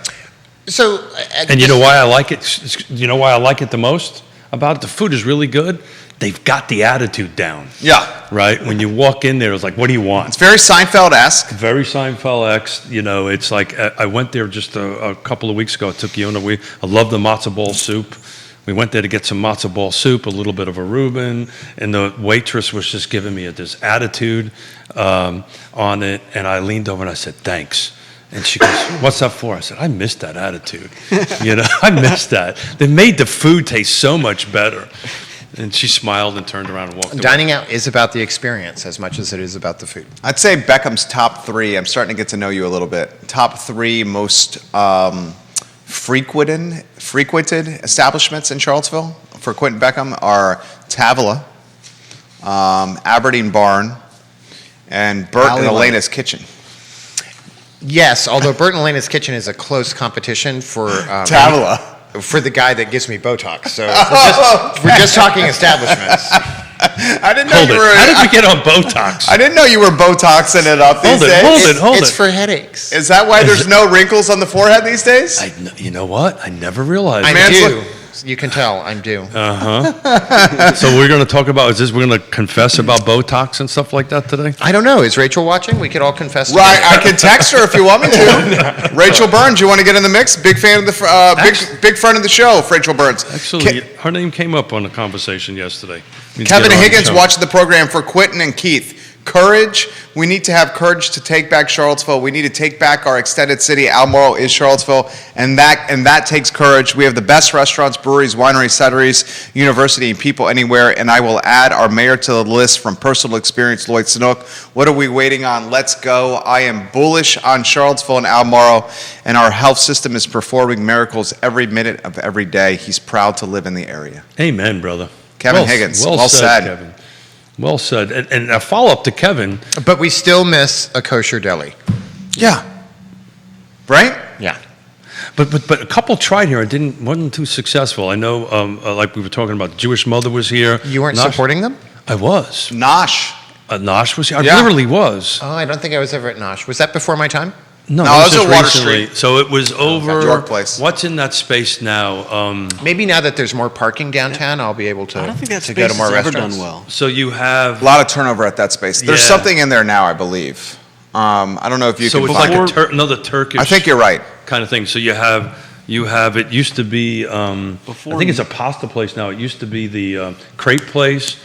So, And you know why I like it? You know why I like it the most about it? The food is really good. They've got the attitude down, Yeah. right? When you walk in there, it's like, what do you want? It's very Seinfeld-esque. Very Seinfeld-esque. You know, it's like I went there just a couple of weeks ago. I took Yona. I love the matzo ball soup. We went there to get some matzo ball soup, a little bit of a Reuben, and the waitress was just giving me this attitude on it. And I leaned over and I said, thanks. And she goes, what's that for? I said, I missed that attitude. You know, I missed that. They made the food taste so much better. And she smiled and turned around and walked away. dining out is about the experience as much as it is about the food. I'd say Beckham's top three, I'm starting to get to know you a little bit, top three most frequented establishments in Charlottesville for Quinton Beckham are Tavola, Aberdeen Barn, and Bert and Alleyway. Elena's Kitchen. Yes, although Bert and Elena's Kitchen is a close competition for Tavola. for the guy that gives me Botox. So if we're just talking establishments. I didn't know Hold you it. were. How did we get on Botox? I didn't know you were Botoxing it up these Hold it, days. hold it. It's for headaches. Is that why there's no wrinkles on the forehead these days? You know what? I never realized. I'm Man's due. You can tell I'm due. So we're going to talk about, we're going to confess about Botox and stuff like that today? I don't know. Is Rachel watching? We could all confess. Right, together. I can text her if you want me to. Rachel Burns, you want to get in the mix? Big fan of the big friend of the show, Rachel Burns. Actually, her name came up on the conversation yesterday. Means Kevin get her on the Higgins show. watching the program for Quinton and Keith. Courage. We need to have courage to take back Charlottesville. We need to take back our extended city. Albemarle is Charlottesville, and that takes courage. We have the best restaurants, breweries, wineries, cideries, university, and people anywhere. And I will add our mayor to the list from personal experience, Lloyd Sanook. What are we waiting on? Let's go. I am bullish on Charlottesville and Albemarle, and our health system is performing miracles every minute of every day. He's proud to live in the area. Amen, brother. Kevin Higgins. Well said. Kevin. Well said. And a follow-up to Kevin. But we still miss a kosher deli. Yeah. Right? Yeah. But a couple tried here and wasn't too successful. I know, like we were talking about, the Jewish mother was here. You weren't Nosh- supporting them? I was. Nosh. Nosh was here. I Yeah. literally was. Oh, I don't think I was ever at Nosh. Was that before my time? No, that it was just at Water recently. Street. So it was over. York Place. What's in that space now? Maybe now that there's more parking downtown, I'll be able to, I don't think that to space go to more has ever restaurants. done well. So you have. A lot of turnover at that space. There's Yeah. something in there now, I believe. I don't know if you So can it's find like it. another Turkish. I think you're right. Kind of thing. So you have. It used to be. I Before- think it's a pasta place now. It used to be the crepe place,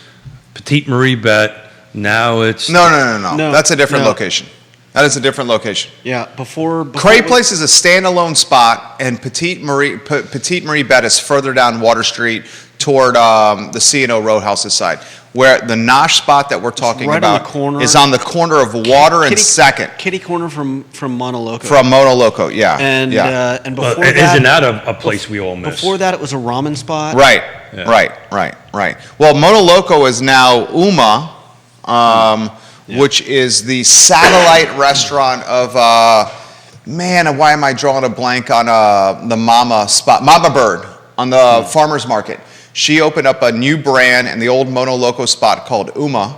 Petite Marie Bet. Now it's. No. No, That's a different no. location. That is a different location. Yeah, before Cray Place is a standalone spot, and Petite Marie Bet is further down Water Street toward the C&O Roadhouse's side. Where the Nosh spot that we're talking right on about the corner. is on the corner of Water and Kitty- Second Kitty corner from Monoloco. from Mono Loco. Yeah, and yeah. and before Isn't that, that a place we all miss? before that it was a ramen spot. Right, Yeah. right. Well, Mono Loco is now Uma, which is the satellite restaurant of, man, why am I drawing a blank on the Mama spot? Mama Bird on the farmer's market. She opened up a new brand in the old Mono Loco spot called Uma,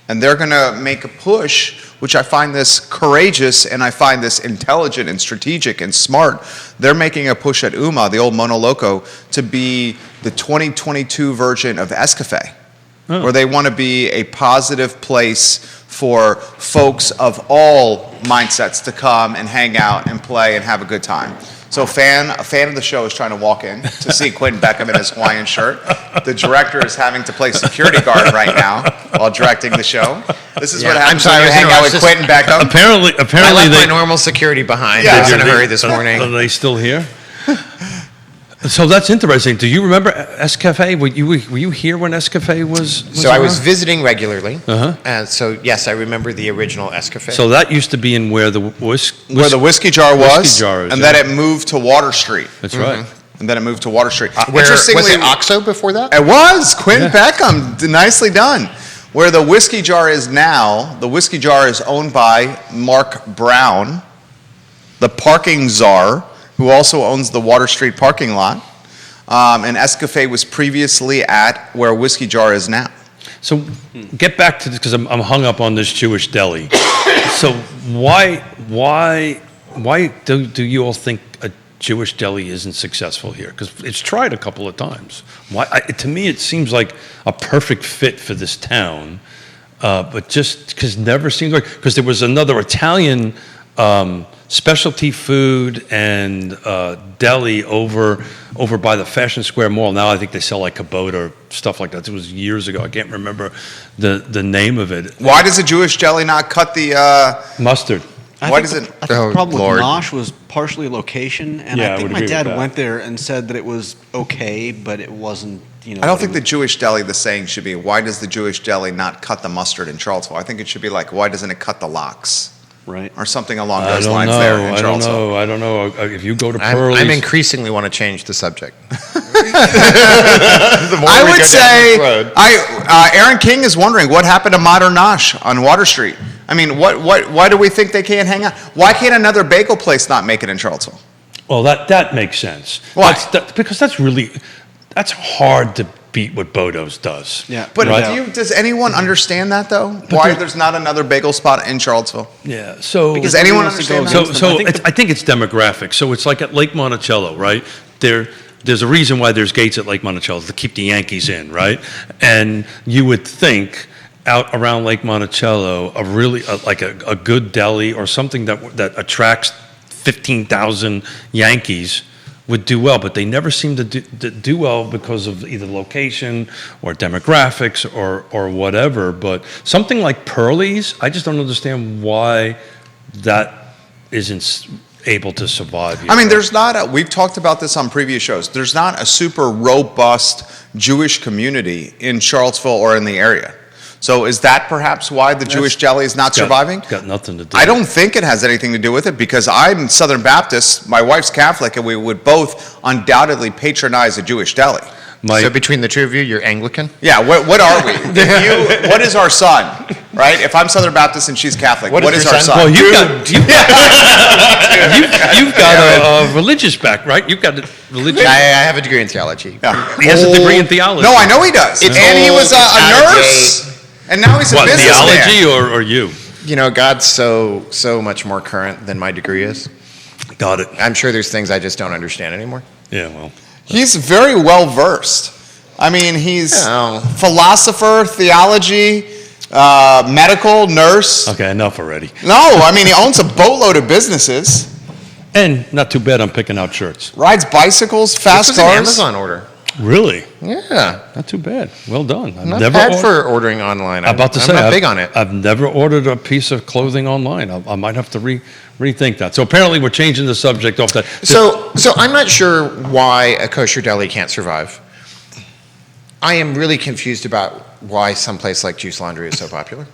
and they're going to make a push, which I find this courageous and I find this intelligent and strategic and smart. They're making a push at Uma, the old Mono Loco, to be the 2022 version of Escafé, where they want to be a positive place for folks of all mindsets to come and hang out and play and have a good time. So a fan of the show is trying to walk in to see Quinton Beckham in his Hawaiian shirt. The director is having to play security guard right now while directing the show. This is Yeah, what I'm happens sorry, when you I was hang gonna out watch with this- Quinton Beckham. Apparently I left they. my normal security behind. Yeah. I was in a Are hurry they- this Are morning. they still here? So that's interesting. Do you remember Escafé? Were you here when Escafé was So I was around? visiting regularly. Uh-huh. And so, yes, I remember the original Escafé. So that used to be in where the Where the whiskey jar was, Whiskey jar is, and yeah. then it moved to Water Street. That's right. And then it moved to Water Street. Where, was Interestingly, it OXO before that? It was Quinton Beckham. Nicely done. Where the whiskey jar is now, the whiskey jar is owned by Mark Brown, the parking czar, who also owns the Water Street parking lot. And Escafé was previously at where Whiskey Jar is now. So get back to this because I'm hung up on this Jewish deli. So why do you all think a Jewish deli isn't successful here? Because it's tried a couple of times. To me, it seems like a perfect fit for this town, but just because never seemed like because there was another Italian specialty food and deli over by the Fashion Square Mall. Now I think they sell like Kubota or stuff like that. It was years ago. I can't remember the name of it. Why does a Jewish deli not cut the? Mustard. Why does it? I think Oh, the problem Lord. with Nosh was partially location, and Yeah, I I think would my agree with dad that. went there and said that it was okay, but it wasn't. You know, I don't what think he- the Jewish deli, the saying should be, why does the Jewish deli not cut the mustard in Charlottesville? I think it should be like, why doesn't it cut the lox? right. Or something along I those don't lines know. there in I don't Charlottesville. know. I don't know. If you go to I'm Pearlie's, increasingly want to change the subject. I would say, Aaron King is wondering what happened to Modern Nosh on Water Street. I mean, why do we think they can't hang out? Why can't another bagel place not make it in Charlottesville? Well, that makes sense. Why? Because that's hard to beat what Bodo's does. Yeah. But Right. does anyone understand that, though? Why there's not another bagel spot in Charlottesville? Yeah. So Does anyone understand that? So I think it's demographic. So it's like at Lake Monticello, right? There's a reason why there's gates at Lake Monticello to keep the Yankees in, right? And you would think out around Lake Monticello, a good deli or something that attracts 15,000 Yankees would do well, but they never seem to do well because of either location or demographics or whatever. But something like Pearlie's, I just don't understand why that isn't able to survive. I mean, we've talked about this on previous shows. There's not a super robust Jewish community in Charlottesville or in the area. So is that perhaps why the Jewish deli is not surviving? Got nothing to do. I don't think it has anything to do with it because I'm Southern Baptist, my wife's Catholic, and we would both undoubtedly patronize a Jewish deli. So between the two of you, you're Anglican? Yeah, what are we? What is our son, right? If I'm Southern Baptist and she's Catholic, what is your our son? son? Well, you've got a religious back, right? You've got a religious. I have a degree in theology. Yeah. He has a degree in theology. No, I know he does. It's And he old, was a it's out of nurse, and now he's a What, businessman. theology or you? You know, God's so much more current than my degree is. Got it. I'm sure there's things I just don't understand anymore. Yeah, well. He's very well versed. I mean, he's Oh. philosopher, theology, medical, nurse. Okay, enough already. No, I mean, he owns a boatload of businesses, And not too bad I'm picking out shirts. rides bicycles, fast This was an cars. Amazon order. Really? Yeah. Not too bad. Well done. I've Not never bad or- for ordering online. I'm about to say, I'm not I've- big on it. I've never ordered a piece of clothing online. I might have to rethink that. So apparently we're changing the subject off that. So I'm not sure why a kosher deli can't survive. I am really confused about why someplace like Juice Laundry is so popular.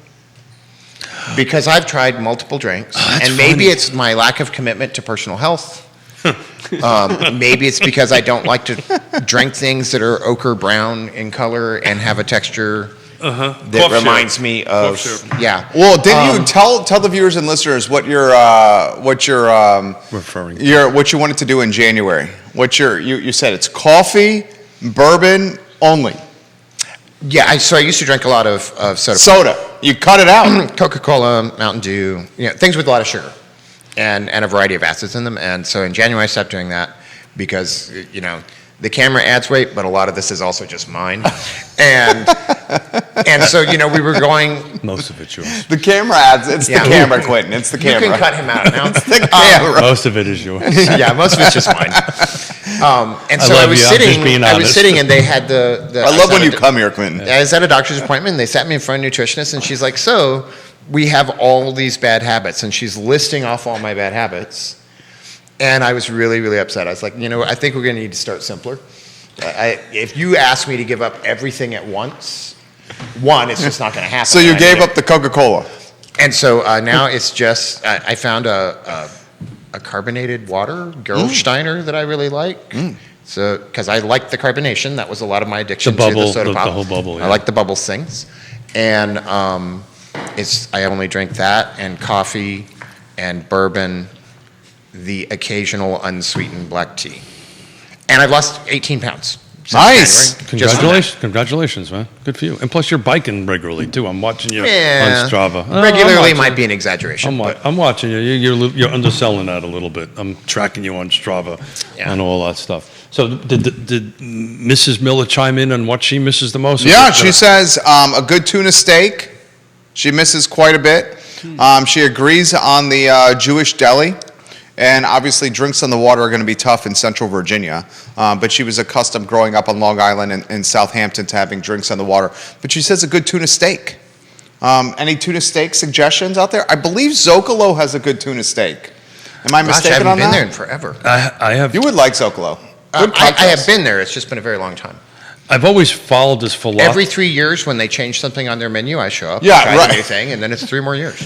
Because I've tried multiple drinks, that's and maybe funny. it's my lack of commitment to personal health. Maybe it's because I don't like to drink things that are ochre brown in color and have a texture that Cough reminds syrup. me of Cough yeah. Well, didn't you tell the viewers and listeners what your Referring to. what you wanted to do in January? You said it's coffee, bourbon only, Yeah, so I used to drink a lot of soda. soda. You cut it out. Coca-Cola, Mountain Dew, things with a lot of sugar and a variety of acids in them. And so in January, I stopped doing that because, the camera adds weight, but a lot of this is also just mine. And so, we were going, Most of it's yours. The camera adds. It's Yeah. the camera, Quinton. It's the you camera. can cut him out now. The camera. Most of it is yours. Yeah, most of it's just mine. And I so love I was you. I'm just sitting, being I was honest. sitting and they had the I love when you come. come here, Quinton. I was at a doctor's appointment, and they sat me in front of a nutritionist, and she's like, so we have all these bad habits, and she's listing off all my bad habits. And I was really, really upset. I was like, I think we're going to need to start simpler. If you ask me to give up everything at once, it's just not going to happen. So you I gave need up the Coca-Cola. And so now it's just, I found a carbonated water, Gerolsteiner, that I really like. So, because I like the carbonation, that was a lot of my addiction The bubble, to the soda the pop. whole bubble, yeah. I like the bubble things. And I only drink that and coffee and bourbon, the occasional unsweetened black tea. And I've lost 18 pounds. since Nice. January, just from that. Congratulations, man. Good for you. And plus, you're biking regularly too. I'm watching you Yeah. on Strava. Regularly I'm watching might you. be an exaggeration. I'm watching you. You're underselling that a little bit. I'm tracking you on Strava Yeah. and all that stuff. So did Mrs. Miller chime in on what she misses the most? Yeah, she says a good tuna steak. She misses quite a bit. She agrees on the Jewish deli. And obviously, drinks on the water are going to be tough in Central Virginia. But she was accustomed growing up on Long Island and Southampton to having drinks on the water. But she says a good tuna steak. Any tuna steak suggestions out there? I believe Zocalo has a good tuna steak. Am I Gosh, I mistaken haven't on been that? there in forever. I have. You would like Zocalo. Good I have contrast. been there. It's just been a very long time. I've always followed this philosophy. Every 3 years, when they change something on their menu, I show up. Yeah, try right. the new thing, and then it's 3 more years.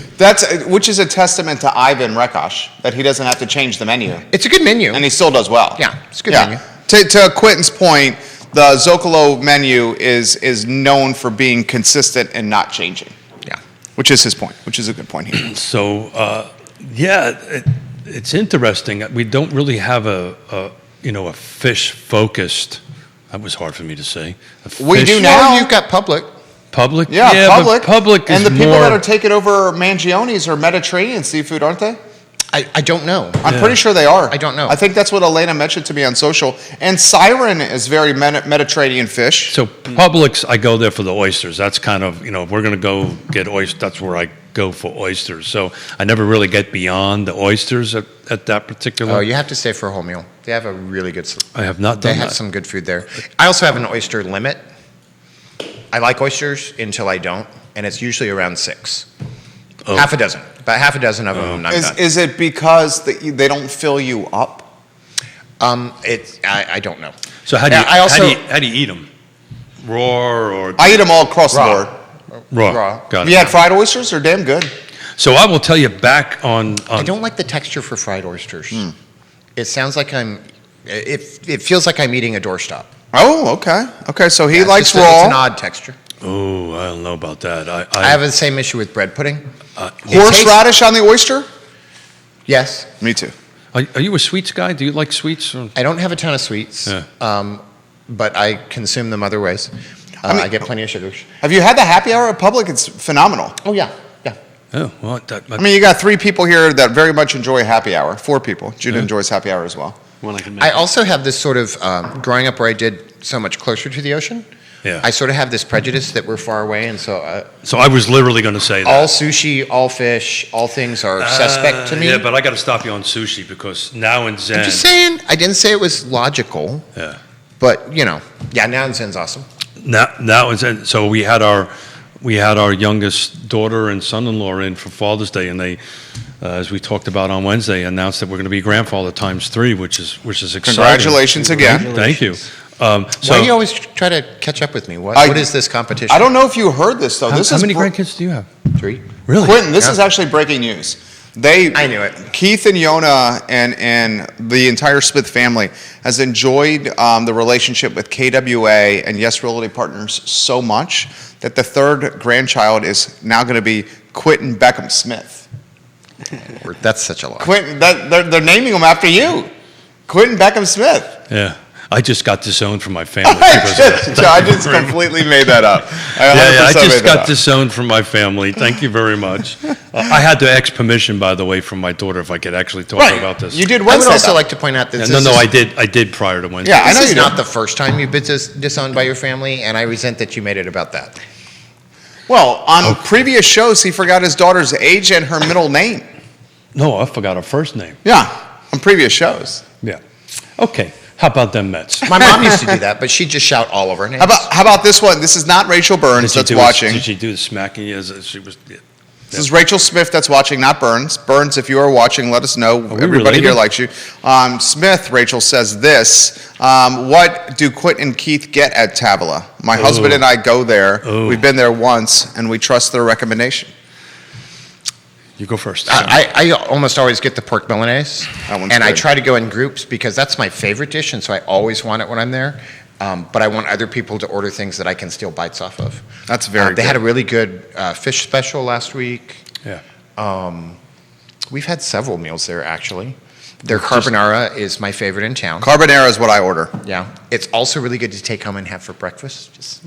Which is a testament to Ivan Rekosh, that he doesn't have to change the menu. It's a good menu. And he still does well. Yeah, it's a good menu. To Quinton's point, the Zocalo menu is known for being consistent and not changing. Yeah. Which is his point, which is a good point here. So, it's interesting. We don't really have a fish focused. That was hard for me to say. We do fish- now. Well, you've got public. Public. Yeah, public. But public is and the people more, that are taking over Mangionis are Mediterranean seafood, aren't they? I don't know. I'm pretty sure they are. I don't know. I think that's what Elena mentioned to me on social. And Siren is very Mediterranean fish. So Publix, I go there for the oysters. That's kind of, if we're going to go get oysters, that's where I go for oysters. So I never really get beyond the oysters at that particular. Oh, you have to stay for a whole meal. They have a really good. I have not They done have that. some good food there. I also have an oyster limit. I like oysters until I don't, and it's usually around 6. Oh. Half a dozen. About half a dozen of them, and I'm done. Is it because they don't fill you up? I don't know. So how do Yeah, you, I also- how do you eat them? Raw or I eat them all across Raw. the board. raw? raw. Got Have it. you had fried oysters? They're damn good. So I will tell you back on I don't like the texture for fried oysters. It sounds like it feels like I'm eating a doorstop. Oh, okay. Okay, so he Yeah, it's likes just it's an raw. odd texture. Oh, I don't know about that. I have the same issue with bread pudding. It Horseradish on the oyster? Yes. Me too. Are you a sweets guy? Do you like sweets? Or? I don't have a ton of sweets, Yeah. but I consume them other ways. I get plenty of sugars. Have you had the happy hour at Public? It's phenomenal. Oh, yeah. Yeah. Oh, well, I mean, you got 3 people here that very much enjoy happy hour. 4 people. Judah enjoys happy hour as well. When I can make I it. also have this sort of, growing up where I did so much closer to the ocean, yeah. I sort of have this prejudice that we're far away, and so So I was literally going to say that. all sushi, all fish, all things are suspect to me. Yeah, but I got to stop you on sushi because now and Zen. I'm just saying, I didn't say it was logical, Yeah. but, now and Zen's awesome. Now and Zen. So we had our youngest daughter and son-in-law in for Father's Day, and they, as we talked about on Wednesday, announced that we're going to be grandfather times 3, which is exciting. Congratulations again. Thank you. Why do you always try to catch up with me? What is this competition? I don't know if you heard this, though. How many grandkids do you have? 3? Really? Quinton, this Yeah. is actually breaking news. I knew it. Keith and Yona and the entire Smith family has enjoyed the relationship with KWA and Yes Realty Partners so much that the 3rd grandchild is now going to be Quinton Beckham Smith. That's such a lot. Quinton, they're naming him after you. Quinton Beckham Smith. Yeah. I just got disowned from my family. I just completely made that up. I 100% just made that got up. disowned from my family. Thank you very much. I had to ask permission, by the way, from my daughter if I could actually talk Right. about this. You did I Wednesday. would also though. like to point out that I did prior to Wednesday. Yeah, I this know is you not did. the first time you've been disowned by your family, and I resent that you made it about that. Well, on previous shows, he forgot his daughter's age and her middle name. No, I forgot her first name. Yeah, on previous shows. Yeah. Okay. How about them Mets? My mom used to do that, but she'd just shout all over her names. How about this one? This is not Rachel Burns that's watching. Did she do the smacking as she was? Yeah. This is Rachel Smith that's watching, not Burns. Burns, if you are watching, let us know. we Everybody here related? likes you. Smith, Rachel says this. What do Quint and Keith get at Tavila? My husband and I go there. Oh. We've been there once, and we trust their recommendation. You go first. I almost always get the pork Milanese, That one's and I good. try to go in groups because that's my favorite dish, and so I always want it when I'm there. But I want other people to order things that I can steal bites off of. That's very They good. had a really good fish special last week. Yeah. We've had several meals there, actually. Their carbonara is my favorite in town. Carbonara is what I order. Yeah. It's also really good to take home and have for breakfast. Just,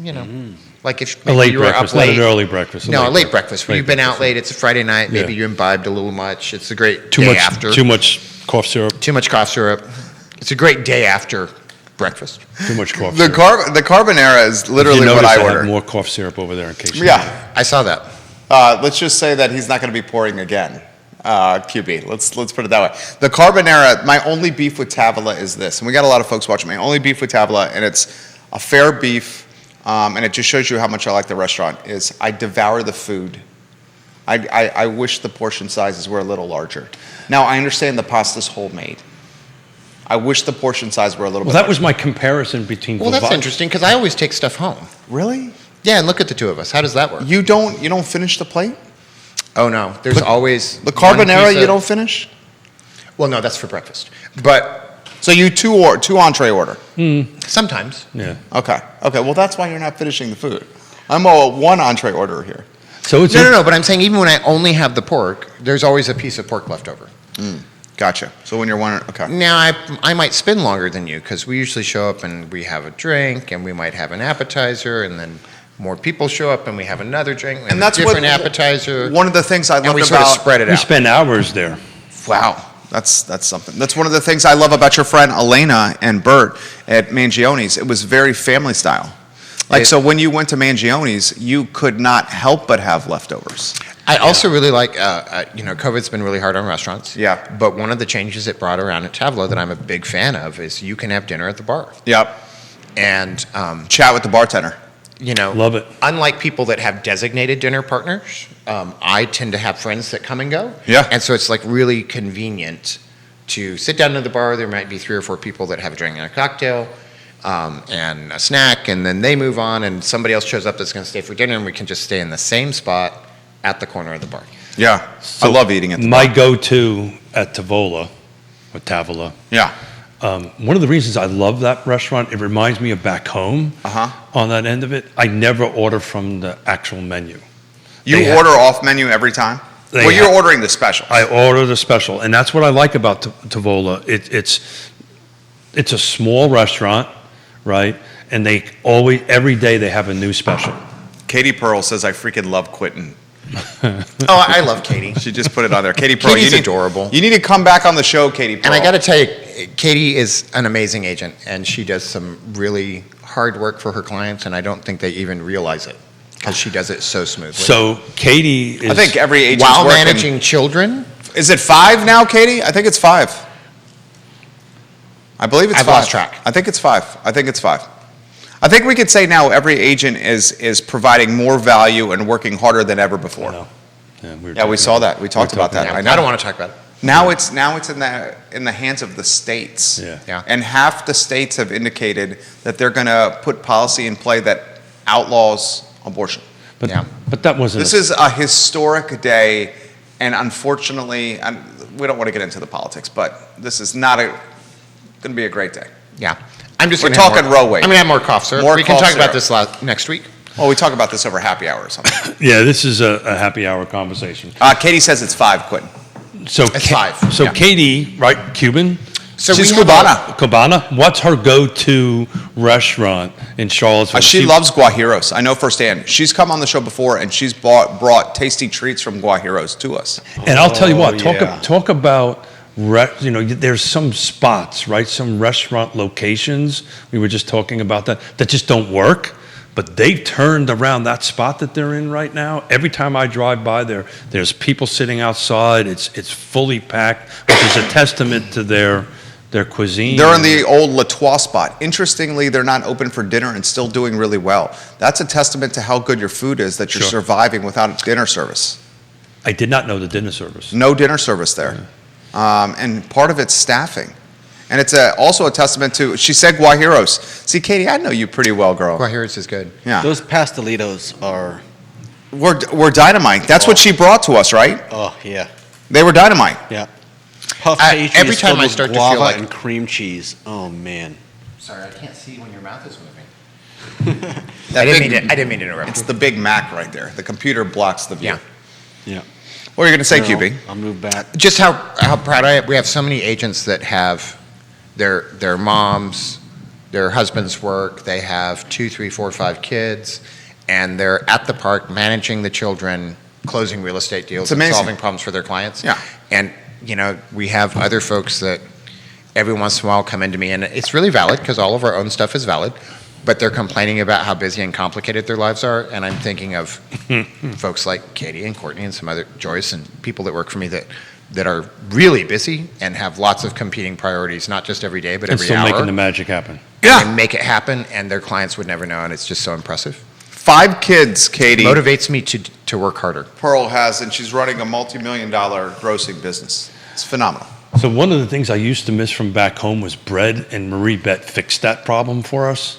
like if A maybe late you were breakfast, up not late. an early breakfast. No, a late breakfast. When Late you've been out breakfast. late, it's a Friday night, maybe Yeah. you imbibed a little much. It's a great Too day much. after. Too much cough syrup. Too much cough syrup. It's a great day after breakfast. Too much cough The syrup. the carbonara is literally you what notice I have order. more cough syrup over there in case. you Yeah. I saw that. Let's just say that he's not going to be pouring again. QB. Let's put it that way. The carbonara. My only beef with Tavila is this, and we got a lot of folks watching. My only beef with Tavila, and it's a fair beef, and it just shows you how much I like the restaurant. Is I devour the food. I wish the portion sizes were a little larger. Now I understand the pasta's homemade. I wish the portion size were a little Well, bit. that was my comparison between. Well, that's Vivace- interesting because I always take stuff home. Really. Yeah, and look at the two of us. How does that work? You don't finish the plate. Oh, no. There's always The one carbonara piece you of- don't finish. Well, no, that's for breakfast. But So you two entree order. sometimes. Yeah. Okay. Well, that's why you're not finishing the food. I'm a one entree order here. So it's No. But I'm saying even when I only have the pork, there's always a piece of pork left over. Gotcha. So when you're wondering, okay. Now, I might spend longer than you because we usually show up and we have a drink and we might have an appetizer and then more people show up and we have another drink and that's a different what- appetizer. One of the things I and loved we sort of about spread it we out. spend hours there. wow, that's something. That's one of the things I love about your friend Elena and Bert at Mangione's. It was very family style. Like, so when you went to Mangione's, you could not help but have leftovers. I also really like, COVID's been really hard on restaurants. Yeah. But one of the changes it brought around at Tavlo that I'm a big fan of is you can have dinner at the bar. Yep. And, Chat with the bartender. Love it. Unlike people that have designated dinner partners, I tend to have friends that come and go. Yeah. And so it's like really convenient to sit down at the bar. There might be 3 or 4 people that have a drink and a cocktail and a snack, and then they move on, and somebody else shows up that's going to stay for dinner, and we can just stay in the same spot at the corner of the bar. Yeah. I love eating at the My bar. go-to at Tavola, or Tavola. Yeah. One of the reasons I love that restaurant, it reminds me of back home. On that end of it, I never order from the actual menu. You They order off menu every time? They Well, you're have- ordering the special. I order the special, and that's what I like about Tavola. It's a small restaurant, right? And they always, every day they have a new special. Katie Pearl says, I freaking love Quinton. Oh, I love Katie. She just put it on there. Katie Pearl, Katie's you need, adorable. You need to come back on the show, Katie Pearl. And I got to tell you, Katie is an amazing agent, and she does some really hard work for her clients, and I don't think they even realize it because she does it so smoothly. So Katie is. I think every agent's while working. managing children, Is it 5 now, Katie? I think it's 5. I believe it's I've 5. lost track. I think it's 5. I think it's 5. I think we could say now every agent is providing more value and working harder than ever before. No. Yeah, we saw that. We talked about that. yeah, I I know. don't want to talk about it. Now it's in the hands of the states. Yeah. And half the states have indicated that they're going to put policy in play that outlaws abortion. But, Yeah. but that wasn't. This is a historic day, and unfortunately, we don't want to get into the politics, but this is not going to be a great day. Yeah. I'm just We're gonna have talking more- row weight. I'm going to have more cough syrup. More we can cough talk about syrup. this next week. Well, we talk about this over happy hour or something. Yeah, this is a happy hour conversation. Katie says it's 5, Quentin. So It's 5, So yeah. Katie, right, Cuban, So She's we have Cubana. Cabana. What's her go-to restaurant in Charlottesville? She loves Guajiros. I know firsthand. She's come on the show before, and she's brought tasty treats from Guajiros to us. And I'll tell you what, Oh, yeah. talk about, there's some spots, right? Some restaurant locations, we were just talking about that just don't work. But they've turned around that spot that they're in right now. Every time I drive by there, there's people sitting outside. It's fully packed, which is a testament to their cuisine. They're in the old Latois spot. Interestingly, they're not open for dinner and still doing really well. That's a testament to how good your food is that you're Sure. surviving without dinner service. I did not know the dinner service. No dinner service there. And part of it's staffing. And it's also a testament to, she said Guajiros. See, Katie, I know you pretty well, girl. Guajiros is good. Yeah. Those pastelitos are, We're dynamite. That's what she brought to us, right? oh, yeah. They were dynamite. Yeah. Puff I- pastries every time filled I with start to feel guava like- and cream cheese. Oh, man. Sorry, I can't see when your mouth is moving. I didn't mean to interrupt. It's the Big Mac right there. The computer blocks the view. Yeah. Yeah. What are you going to say, No, QB? I'll move back. Just how proud I am. We have so many agents that have their moms, their husbands work. They have 2, 3, 4, 5 kids, and they're at the park managing the children, closing real estate deals, It's and amazing. solving problems for their clients. Yeah. And we have other folks that every once in a while come into me, and it's really valid because all of our own stuff is valid. But they're complaining about how busy and complicated their lives are, and I'm thinking of folks like Katie and Courtney and some other Joyce and people that work for me that are really busy and have lots of competing priorities, not just every day, but And every still hour. making the magic happen. Yeah. And make it happen, and their clients would never know, and it's just so impressive. 5 kids, Katie. Motivates me to work harder. Pearl has, and she's running a multi-million-dollar grossing business. It's phenomenal. So one of the things I used to miss from back home was bread, and Marie Bet fixed that problem for us.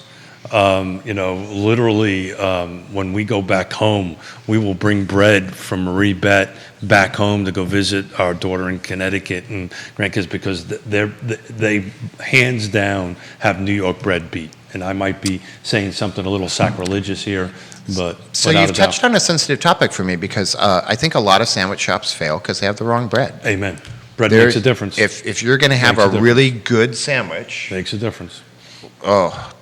Literally, when we go back home, we will bring bread from Marie Bet back home to go visit our daughter in Connecticut and grandkids because they hands down have New York bread beat. and I might be saying something a little sacrilegious here, but So without you've a doubt. touched on a sensitive topic for me because I think a lot of sandwich shops fail because they have the wrong bread. Amen. Bread There- makes a difference. If you're going to have Makes a a difference. really good sandwich, Makes a difference.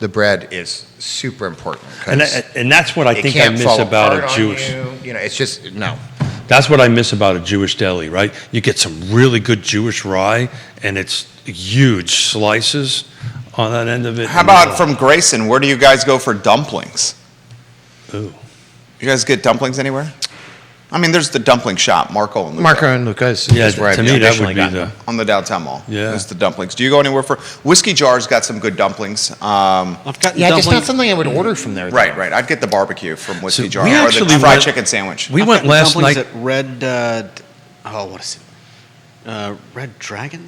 the bread is super important. 'cause And that's what I it think I can't miss fall about apart a on Jewish. You know, it's just no. That's what I miss about a Jewish deli, right? You get some really good Jewish rye, and it's huge slices on that end of it. How about from Grayson? Where do you guys go for dumplings? Ooh. You guys get dumplings anywhere? I mean, there's the dumpling shop, Marco and Luca, Marco and Lucas Yeah, is where to I've me that traditionally would be gotten. the. on the downtown mall. Yeah. There's the dumplings. Do you go anywhere for Whiskey Jar's got some good dumplings? I've gotten Yeah, just not dumplings. something I would order from there. though. Right. I'd get the barbecue from Whiskey So Jar we or the actually fried went- chicken sandwich. We I've went gotten last dumplings night. at Red. What is it? Red Dragon.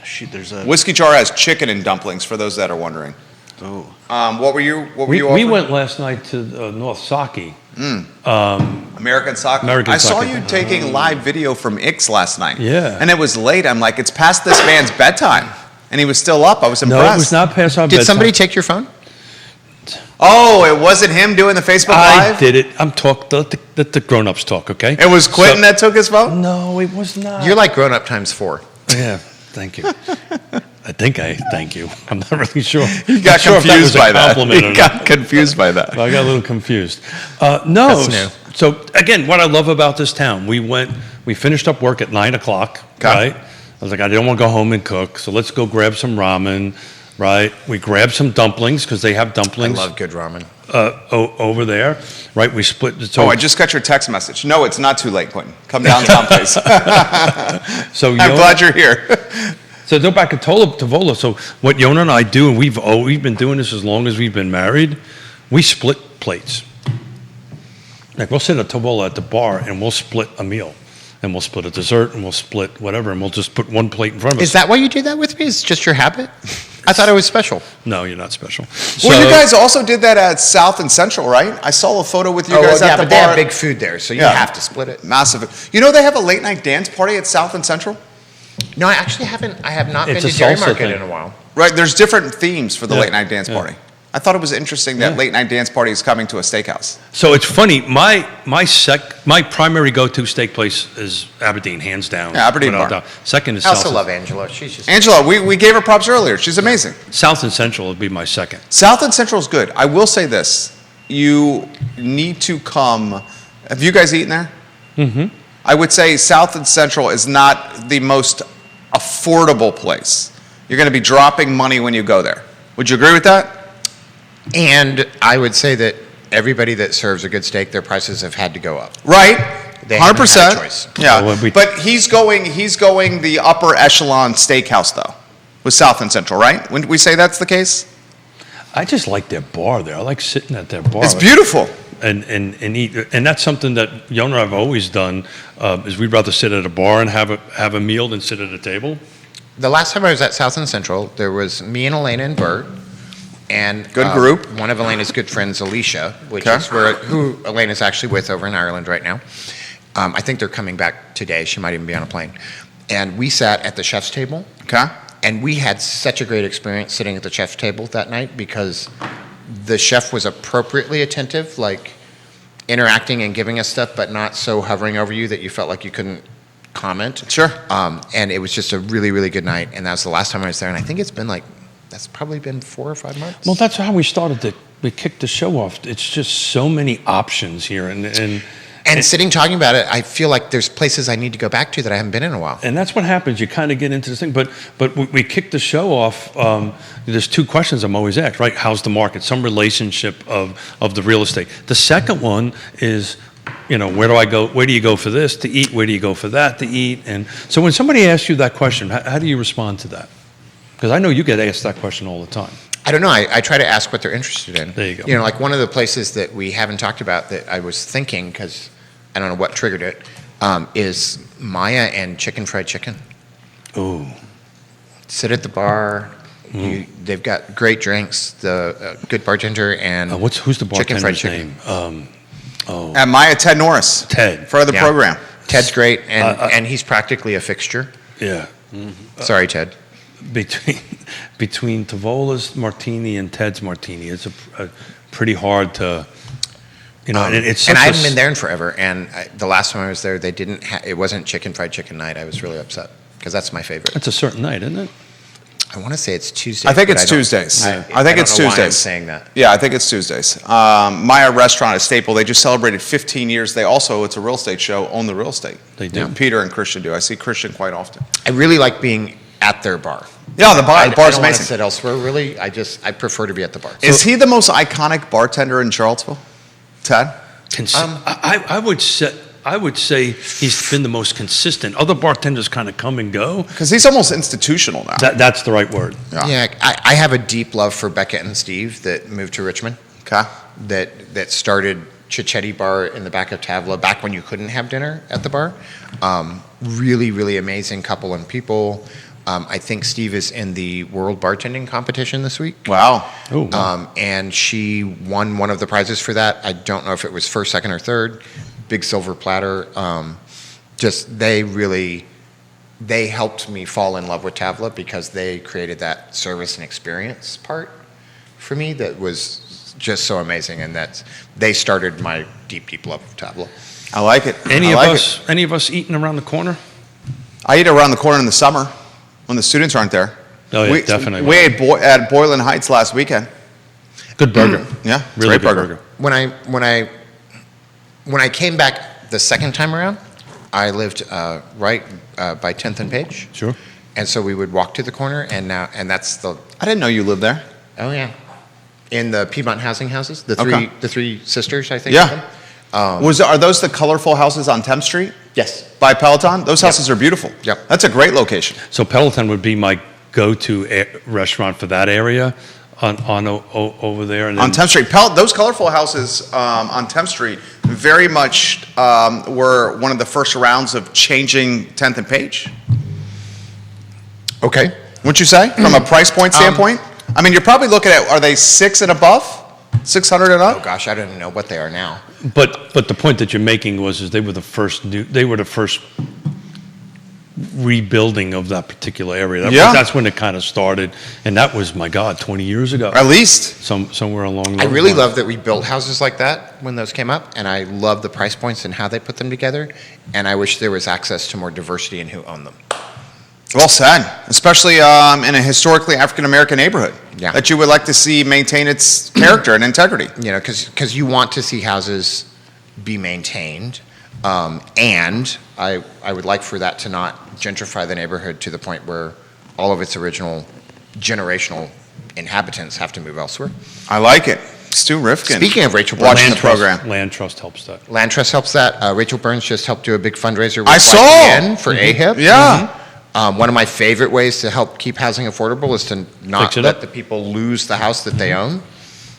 Shoot, there's a. Whiskey Jar has chicken and dumplings for those that are wondering. Oh. What were you We offering? went last night to North Saki. American Soccer. American I saw Soccer. you taking live video from Ix last night. Yeah. And it was late. I'm like, it's past this man's bedtime. And he was still up. I was impressed. No, it was not past our Did bedtime. somebody take your phone? Oh, it wasn't him doing the Facebook I Live? did it. I'm talk. Let the grown-ups talk, okay? It was Quentin So- that took his phone? No, it was not. You're like grown up times 4. Yeah, thank you. Thank you. I'm not really sure. He got Not sure if that confused was a by that. compliment He or got not. confused by that. I got a little confused. No. That's new. So again, what I love about this town, we finished up work at 9 o'clock, Okay. right? I was like, I don't want to go home and cook, so let's go grab some ramen, right? We grabbed some dumplings because they have I dumplings love good ramen. over there, right? We split. So, Oh, I just got your text message. No, it's not too late, Quentin. Come downtown, please. so I'm Yona- glad you're here. So go back to Tavola. So what Yona and I do, and we've been doing this as long as we've been married, we split plates. Like we'll sit at Tavola at the bar and we'll split a meal. And we'll split a dessert and we'll split whatever and we'll just put one plate in front of us. Is that why you do that with me? Is it just your habit? I thought it was special. No, you're not special. Well, So- you guys also did that at South and Central, right? I saw a photo with you guys at the but they bar. have big food there, so you Yeah. have to split it. Massive. You know they have a late night dance party at South and Central? No, I actually haven't. I have not It's been a to Dairy salsa Market thing. in a while. Right, there's different themes for the Yeah, late night dance yeah. party. I thought it was interesting that Yeah. late night dance party is coming to a steakhouse. So it's funny. My primary go-to steak place is Aberdeen, hands down. Yeah, Aberdeen without bar. doubt. Second is I also South. love Angela. She's just Angela, we gave her props earlier. She's amazing. South and Central would be my second. South and Central is good. I will say this. You need to come. Have you guys eaten there? Mm-hmm. I would say South and Central is not the most affordable place. You're going to be dropping money when you go there. Would you agree with that? And I would say that everybody that serves a good steak, their prices have had to go up. Right? They haven't had 100%. a choice. Yeah. Well, we- But he's going the upper echelon steakhouse though, with South and Central, right? When we say that's the case? I just like their bar there. I like sitting at their bar. It's beautiful. And eat. And that's something that Yona and I have always done, is we'd rather sit at a bar and have a meal than sit at a table. The last time I was at South and Central, there was me and Elena and Bert, and Good group. One of Elena's good friends, Alicia, which Okay. is who Elena's actually with over in Ireland right now. I think they're coming back today. She might even be on a plane. And we sat at the chef's table, Okay. and we had such a great experience sitting at the chef's table that night because the chef was appropriately attentive, like interacting and giving us stuff, but not so hovering over you that you felt like you couldn't comment. Sure. And it was just a really, really good night. And that was the last time I was there. And I think that's probably been 4 or 5 months. Well, that's how we started we kicked the show off. It's just so many options here. And sitting talking about it, I feel like there's places I need to go back to that I haven't been in a while. And that's what happens. You kind of get into this thing. But we kicked the show off. There's 2 questions I'm always asked, right? How's the market? Some relationship of the real estate. The second one is, where do I go? Where do you go for this to eat? Where do you go for that to eat? And so when somebody asks you that question, how do you respond to that? Because I know you get asked that question all the time. I don't know. I try to ask what they're interested in. There you go. Like one of the places that we haven't talked about that I was thinking, because I don't know what triggered it, is Maya and fried chicken. Ooh. Sit at the bar. They've got great drinks. The good bartender and Who's the chicken fried bartender's chicken. name? At Maya, Ted Norris. Ted. For the Yeah. program. Ted's great, and he's practically a fixture. Yeah. Sorry, Ted. between Tavola's martini and Ted's martini, it's a pretty hard to, and it's and such I a haven't been there in forever. And the last time I was there, they didn't. It wasn't fried chicken night. I was really upset because that's my favorite. It's a certain night, isn't it? I want to say it's Tuesday. I think it's Tuesdays. I think it's don't know why I'm Tuesdays. saying that. Yeah, I think it's Tuesdays. Maya Restaurant at Staple, they just celebrated 15 years. They also, it's a real estate show, own the real estate. They do. Peter and Christian do. I see Christian quite often. I really like being at their bar. Yeah, the I bar's don't want to amazing. sit elsewhere. Really, I prefer to be at the bar. Is he the most iconic bartender in Charlottesville? Ted? I would say he's been the most consistent. Other bartenders kind of come and go. Because he's almost institutional now. That's the right word. Yeah, I have a deep love for Beckett and Steve that moved to Richmond. Okay. That started Chichetti Bar in the back of Tavla back when you couldn't have dinner at the bar. Really, really amazing couple and people. I think Steve is in the World Bartending Competition this week. Wow. And she won one of the prizes for that. I don't know if it was first, second, or third. Big silver platter. They helped me fall in love with Tavla because they created that service and experience part for me that was just so amazing. And they started my deep, deep love of Tavla. I like it. Any of us eating around the corner? I eat around the corner in the summer when the students aren't there. Oh, yeah, definitely. We ate at Boylan Heights last weekend. Good burger. Yeah, Really great good burger. When I came back the second time around, I lived right by 10th and Page. Sure. And so we would walk to the corner, and that's the. I didn't know you lived there. Oh yeah, in the Piedmont housing houses, the three sisters, I think. Yeah. Are those the colorful houses on 10th Street? Yes. By Peloton? Those houses are beautiful. Yep. That's a great location. So Peloton would be my go-to restaurant for that area over there. And On 10th Street. Those colorful houses on 10th Street very much were one of the first rounds of changing 10th and Page. Okay. Wouldn't you say? From a price point standpoint? I mean, you're probably looking at, are they 6 and above? 600 and up? Oh gosh, I don't even know what they are now. But the point that you're making is they were the first rebuilding of that particular area. That's when it kind of started, and that was, my God, 20 years ago. At least. Somewhere along those I really lines. love that we built houses like that when those came up, and I love the price points and how they put them together, and I wish there was access to more diversity in who owned them. Well said, especially in a historically African-American neighborhood. Yeah. That you would like to see maintain its character and integrity. You know, because you want to see houses be maintained, and I would like for that to not gentrify the neighborhood to the point where all of its original generational inhabitants have to move elsewhere. I like it. Stu Rifkin. Speaking of Rachel Watching Burns, the program. Land Trust helps that. Land Trust helps that. Rachel Burns just helped do a big fundraiser with I saw! YPN for AHIP. Yeah. One of my favorite ways to help keep housing affordable is to not Fix it let up. the people lose the house that they own,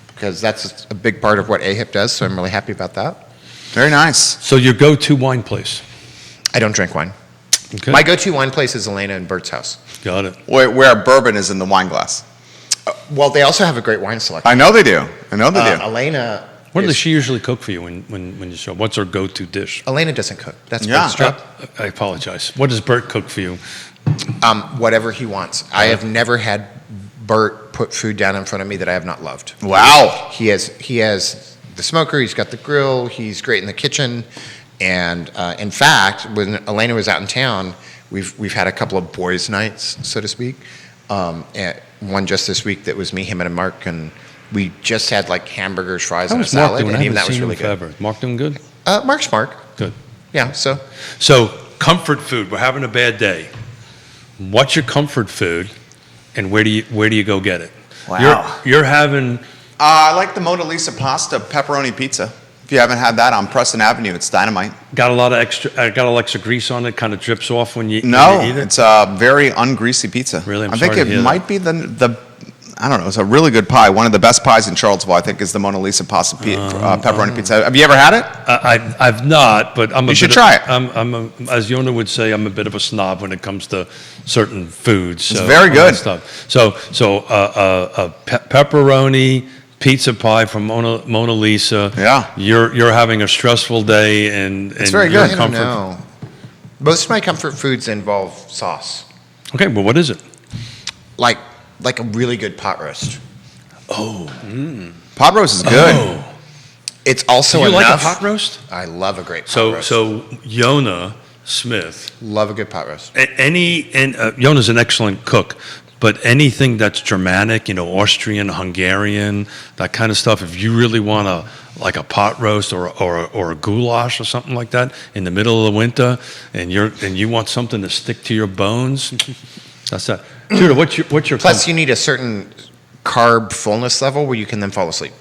because that's a big part of what AHIP does, so I'm really happy about that. Very nice. So your go-to wine place? I don't drink wine. Okay. My go-to wine place is Elena and Bert's house. Got it. Where bourbon is in the wine glass. Well, they also have a great wine selection. I know they do. Elena. What does she usually cook for you when you show up? What's her go-to dish? Elena doesn't cook. That's Yeah. Bert's job. I apologize. What does Bert cook for you? Whatever he wants. I have never had Bert put food down in front of me that I have not loved. Wow. He has the smoker. He's got the grill. He's great in the kitchen. And in fact, when Elena was out in town, we've had a couple of boys' nights, so to speak. One just this week that was me, him, and Mark, and we just had like hamburgers, fries, and a salad, and even that was really good. Forever. Mark doing good? Mark's Mark. Good. Yeah. So Comfort food. We're having a bad day. What's your comfort food, and where do you go get it? Wow. You're having. I like the Mona Lisa pasta pepperoni pizza. If you haven't had that on Preston Avenue, it's dynamite. Got a lot of extra grease on it. Kind of drips off when you eat it. It's a very ungreasy pizza. Really? I think it might be the I don't know. It's a really good pie. One of the best pies in Charlottesville, I think, is the Mona Lisa pasta pepperoni pizza. Have you ever had it? I've not, but I'm. You should try it. As Yona would say, I'm a bit of a snob when it comes to certain foods. It's very good. Stuff. So pepperoni pizza pie from Mona Lisa. Yeah. You're having a stressful day, and It's very your good. I don't know. Most of my comfort foods involve sauce. Okay, well, what is it? like a really good pot roast. Pot roast is good. Oh. It's also Do you enough. like a pot roast? I love a great pot roast. So Yona Smith, Love a good pot roast. Yona's an excellent cook, but anything that's Germanic, Austrian, Hungarian, that kind of stuff, if you really want a pot roast or a goulash or something like that in the middle of the winter, and you want something to stick to your bones, that's that. Judah, what's your Plus, you need a certain carb fullness level where you can then fall asleep.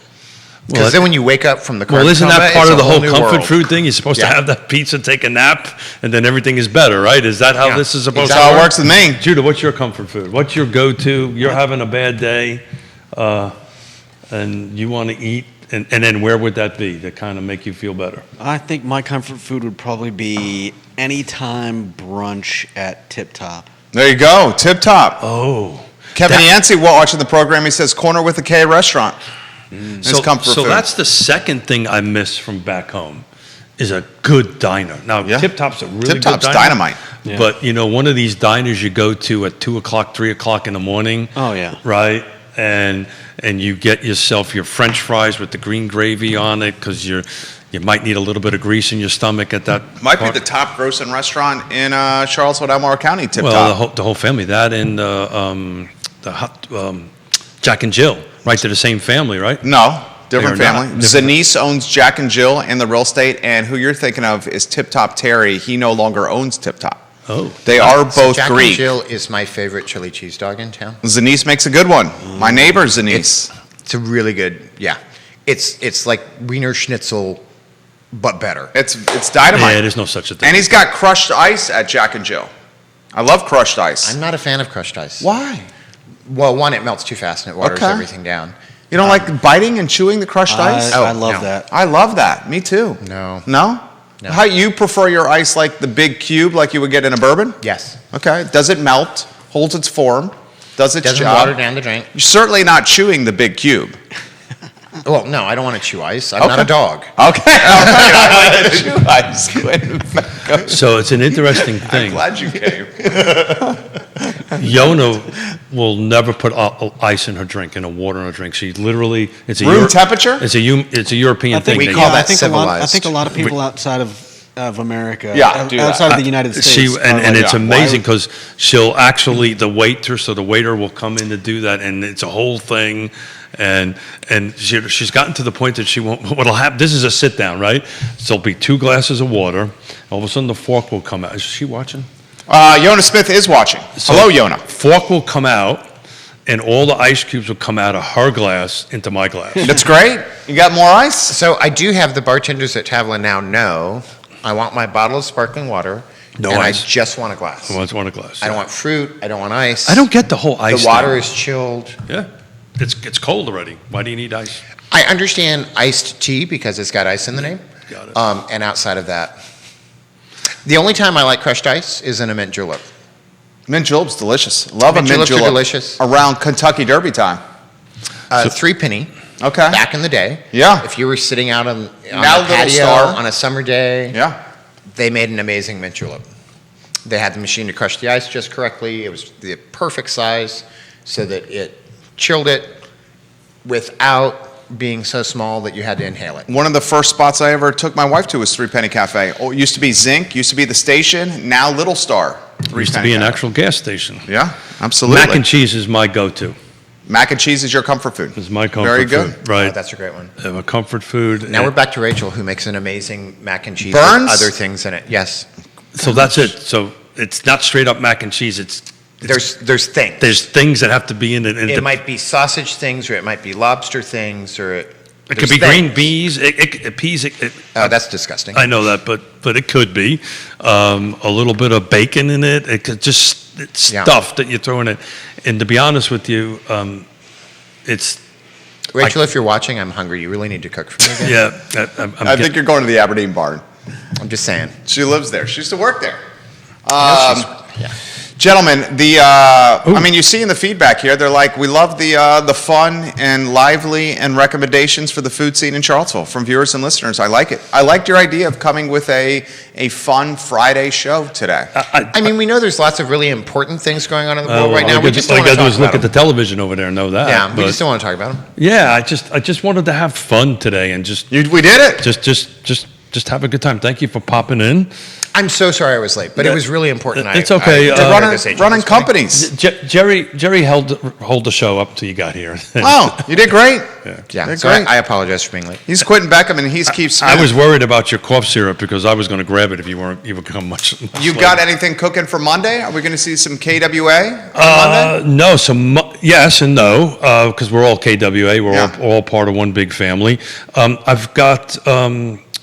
Because Well, then when you wake up from the carb Well, isn't coma, that part it's of a the whole new comfort world. food thing? You're supposed to Yeah. have that pizza, take a nap, and then everything is better, right? Is that how Yeah. this is supposed That's to how work? it works with me. Judah, what's your comfort food? What's your go-to? You're having a bad day, and you want to eat, and then where would that be to kind of make you feel better? I think my comfort food would probably be anytime brunch at Tip Top. There you go. Tip top. Oh. Kevin Yancey, watching the program, he says corner with a K restaurant. It's comfort So food. that's the second thing I miss from back home, is a good diner. Now, Yeah. Tip Top's a really Tip good Top's diner. dynamite. Yeah. But, one of these diners you go to at 2 o'clock, 3 o'clock in the morning. Oh, yeah. Right? And you get yourself your French fries with the green gravy on it because you might need a little bit of grease in your stomach at that. Might be part. the top grossing restaurant in Charlottesville, Elmore County, Tip Well, Top. the whole family. That and the hot, Jack and Jill, right? They're the same family, right? No, different They are not. family. Different. Zanice owns Jack and Jill and the real estate, and who you're thinking of is Tip Top Terry. He no longer owns Tip Top. Oh. They are So both Jack Greek. and Jill is my favorite chili cheese dog in town. Zanice makes a good one. My neighbor Zanice. It's a really good, yeah. It's like Wiener Schnitzel, but better. It's dynamite. Yeah, there's no such a thing. And he's got crushed ice at Jack and Jill. I love crushed ice. I'm not a fan of crushed ice. Why? Well, one, it melts too fast and it waters Okay. everything down. You don't like biting and chewing the crushed ice? Oh, I love no. that. I love that. Me too. No. No? No. How you prefer your ice like the big cube like you would get in a bourbon? Yes. Okay. Does it melt? Holds its form? Does its Doesn't job? water down the drink. You're certainly not chewing the big cube. Well, no, I don't want to chew ice. I'm not a dog. Okay. All right. I like to chew ice. Quinton Beckham. So it's an interesting I'm thing. glad you came. Yona will never put ice in her drink, in a water in her drink. She literally, it's a Room temperature? It's a European thing. we They- call that I think civilized. a lot of people outside of America, Yeah, do that. outside of the United States, She are and like, it's yeah, amazing because she'll actually the waiter will come in to do that, and it's a whole thing, and she's gotten to the point that she won't. What'll happen? This is a sit down, right? So there'll be 2 glasses of water. All of a sudden, the fork will come out. Is she watching? Yona Smith is watching. So Hello, Yona. Fork will come out, and all the ice cubes will come out of her glass into my glass. That's great. You got more ice? So I do have the bartenders at Tavlin now know I want my bottle of sparkling water, No and ice. I just want a glass. I want a glass. I don't want fruit. I don't want ice. I don't get the whole ice. The water thing. is chilled. Yeah, it's cold already. Why do you need ice? I understand iced tea because it's got ice in the name. Got it. And outside of that, the only time I like crushed ice is in a mint julep. Mint julep's delicious. Love Mint a mint juleps are julep. delicious. Around Kentucky Derby time. 3 penny. Okay. Back in the day. Yeah. If you were sitting out on Now the Little patio Star. on a summer day, Yeah. they made an amazing mint julep. They had the machine to crush the ice just correctly. It was the perfect size so that it chilled it without being so small that you had to inhale it. One of the first spots I ever took my wife to was 3 Penny Cafe. Oh, it used to be Zinc, used to be the station, now Little Star. Used to be an actual gas station. Yeah, absolutely. Mac and cheese is my go-to. Mac and cheese is your comfort food. It's my comfort Very food. good. Oh, Right. that's a great one. I have a comfort food. Now we're back to Rachel, who makes an amazing mac and cheese Burns? with other things in it. Yes. So that's it. So it's not straight up mac and cheese. There's things. There's things that have to be in it. And It might be sausage things, or it might be lobster things, or it could there's be green things. bees, peas. Oh, that's disgusting. I know that, but it could be a little bit of bacon in it. It could it's Yeah. stuff that you throw in it. And to be honest with you, it's Rachel, if you're watching, I'm hungry. You really need to cook for me again. yeah. I think you're going to the Aberdeen barn. I'm just saying. She lives there. She used to work there. Yeah. Gentlemen, I mean, you see in the feedback here, they're like, we love the fun and lively and recommendations for the food scene in Charlottesville from viewers and listeners. I like it. I liked your idea of coming with a fun Friday show today. I mean, we know there's lots of really important things going on in the world right now. We just don't all want you to gotta do talk is look about at the television over there and know that. Yeah, we but- just don't want to talk about them. Yeah, I just wanted to have fun today and We did it. just have a good time. Thank you for popping in. I'm so sorry I was late, but it was really important. It's okay. I Running- this agent Running this morning. companies. Jerry held the show up till you got here. Oh, you did great. Yeah, Did so great. I apologize for being late. He's Quinton Beckham, and he's Keith Smith. I was worried about your cough syrup because I was going to grab it if you would come much. You later. got anything cooking for Monday? Are we going to see some KWA on Monday? No, yes and no, because we're all KWA. We're Yeah. all part of one big family. I've got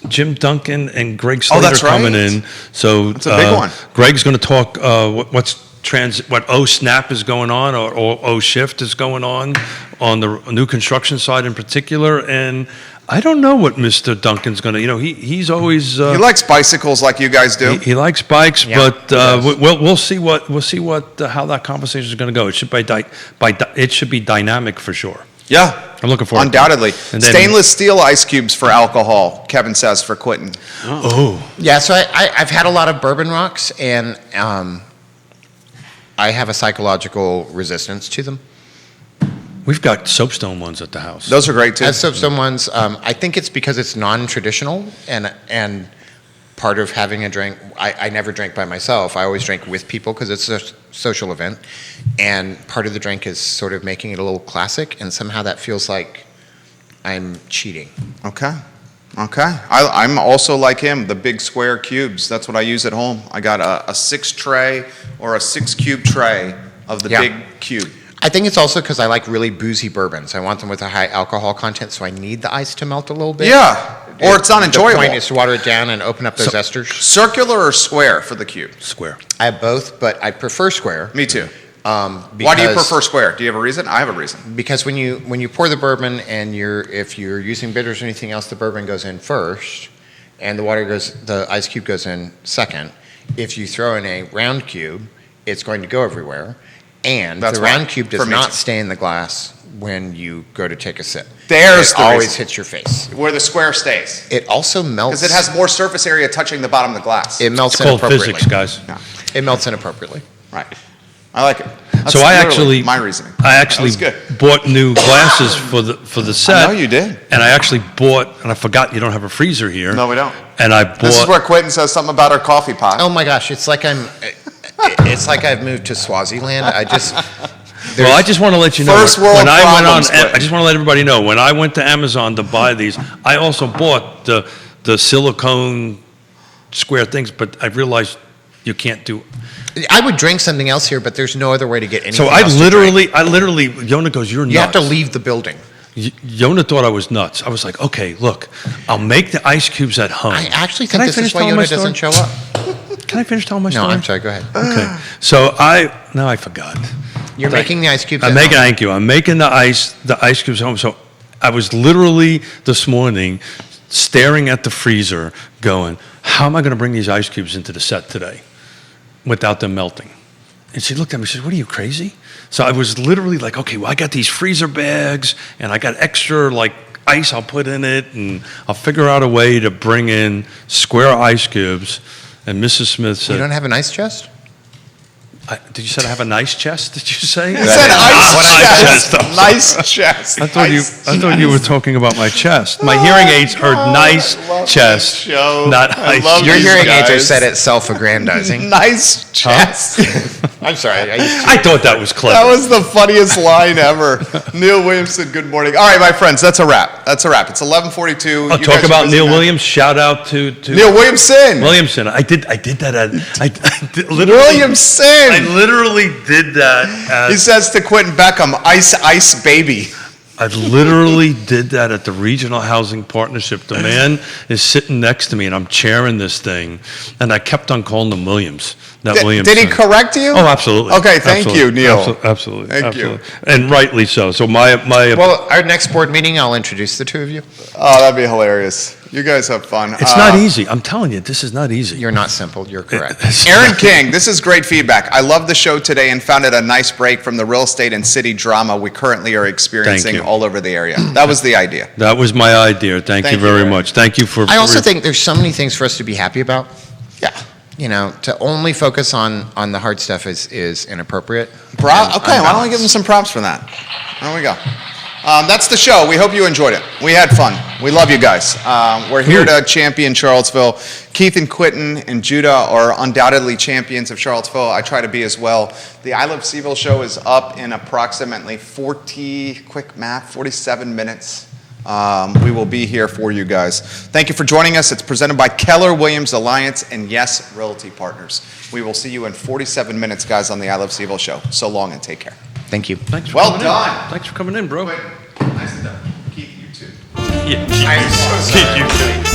Jim Duncan and Greg Slater that's right. coming in. So That's a big one. Greg's going to talk what O-SNAP is going on or O-Shift is going on the new construction side in particular. And I don't know what Mr. Duncan's going to, he's always... He likes bicycles like you guys do. He likes bikes, Yeah, but he does. we'll see what how that conversation is going to go. It should be dynamic for sure. Yeah. I'm looking forward to it. Undoubtedly. And then- Stainless steel ice cubes for alcohol, Kevin says for Quinton. Oh, Yeah, so I've had a lot of bourbon rocks, and I have a psychological resistance to them. we've got soapstone ones at the house. Those are great too. As someone's, I think it's because it's non-traditional, and part of having a drink, I never drank by myself. I always drank with people because it's a social event, and part of the drink is sort of making it a little classic, and somehow that feels like I'm cheating. Okay. I'm also like him, the big square cubes. That's what I use at home. I got a 6 tray or a 6 cube tray of the Yeah. big cube. I think it's also because I like really boozy bourbons. I want them with a high alcohol content, so I need the ice to melt a little bit. Yeah. Or it's not The enjoyable. point is to water it down and open up those esters. Circular or square for the cube? Square. I have both, but I prefer square. Me too. Why do you because- prefer square? Do you have a reason? I have a reason. Because when you pour the bourbon and if you're using bitters or anything else, the bourbon goes in first, and the ice cube goes in second. If you throw in a round cube, it's going to go everywhere, and That's the why. round cube For does me not too. stay in the glass when you go to take a sip. There's it the always reason. hits your face. Where the square stays. It also melts. Because it has more surface area touching the bottom of the glass. It melts It's called inappropriately. physics, guys. It melts inappropriately. Right. I like it. That's So literally my reasoning. I That actually was good. bought new glasses for the set. I know you did. And I actually bought, and I forgot you don't have a freezer here. No, we don't. And I bought. This is where Quinton says something about our coffee pot. Oh my gosh, it's like I've moved to Swaziland. Well, I just want to let you know. First world when I went on, problems, Quentin. I just want to let everybody know. When I went to Amazon to buy these, I also bought the silicone square things, but I realized you can't do. I would drink something else here, but there's no other way to get anything So else to drink. I literally, Yona goes, "You're nuts." You have to leave the building. Yona thought I was nuts. I was like, "Okay, look, I'll make the ice cubes at home." I actually Can think I this finish is why telling my Yoda doesn't show story? up. Can I finish telling my No, story? I'm sorry. Go ahead. Okay. So now I forgot. You're making the ice cubes. I'm at making, home. thank you. I'm making the ice cubes home. So I was literally this morning staring at the freezer going, how am I going to bring these ice cubes into the set today without them melting? And she looked at me and said, what are you, crazy? So I was literally like, okay, well, I got these freezer bags and I got extra like ice I'll put in it and I'll figure out a way to bring in square ice cubes. And Mrs. Smith said, You don't have an ice chest? did you say I have a nice chest? Did you say? He said ice What chest. chest? Nice chest. I thought you were talking about my chest. My hearing aids heard nice chest, show. not I ice. love Your these hearing aids are guys. set at self-aggrandizing. Nice chest. I'm sorry. I thought that was clever. That was the funniest line ever. Neil Williamson, good morning. All right, my friends, that's a wrap. That's a wrap. It's 11:42. I'll You talk guys are about busy Neil now. Williams. Shout out to Neil Williamson. Williamson. I did that at. I did, literally. Williamson. I literally did that at. He says to Quinton Beckham, ice, baby. I literally did that at the Regional Housing Partnership. The man is sitting next to me, and I'm chairing this thing, and I kept on calling him Williams. Williamson. Did he correct you? Oh, absolutely. Okay, thank you, Neil. Absolutely. Thank you. Absolutely. And rightly so. So Well, our next board meeting, I'll introduce the two of you. Oh, that'd be hilarious. You guys have fun. it's not easy. I'm telling you, this is not easy. You're not simple. You're correct. Aaron King, this is great feedback. I love the show today and found it a nice break from the real estate and city drama we currently are experiencing you. all over the area. That was the idea. That was my idea. Thank you very much. Thank you for. I also think there's so many things for us to be happy about. Yeah. You know, to only focus on the hard stuff is inappropriate. Okay, why don't we give him some props for that? There we go. That's the show. We hope you enjoyed it. We had fun. We love you guys. We're here to champion Charlottesville. Keith and Quinton and Judah are undoubtedly champions of Charlottesville. I try to be as well. The I Love CVille show is up in approximately 47 minutes. We will be here for you guys. Thank you for joining us. It's presented by Keller Williams Alliance and Yes Realty Partners. We will see you in 47 minutes, guys, on the I Love CVille show. So long and take care. Thank you. Thanks for Well coming done. in. Thanks for coming in, bro. Nicely done. Keith, you too. Yeah, I'm so sorry. you too.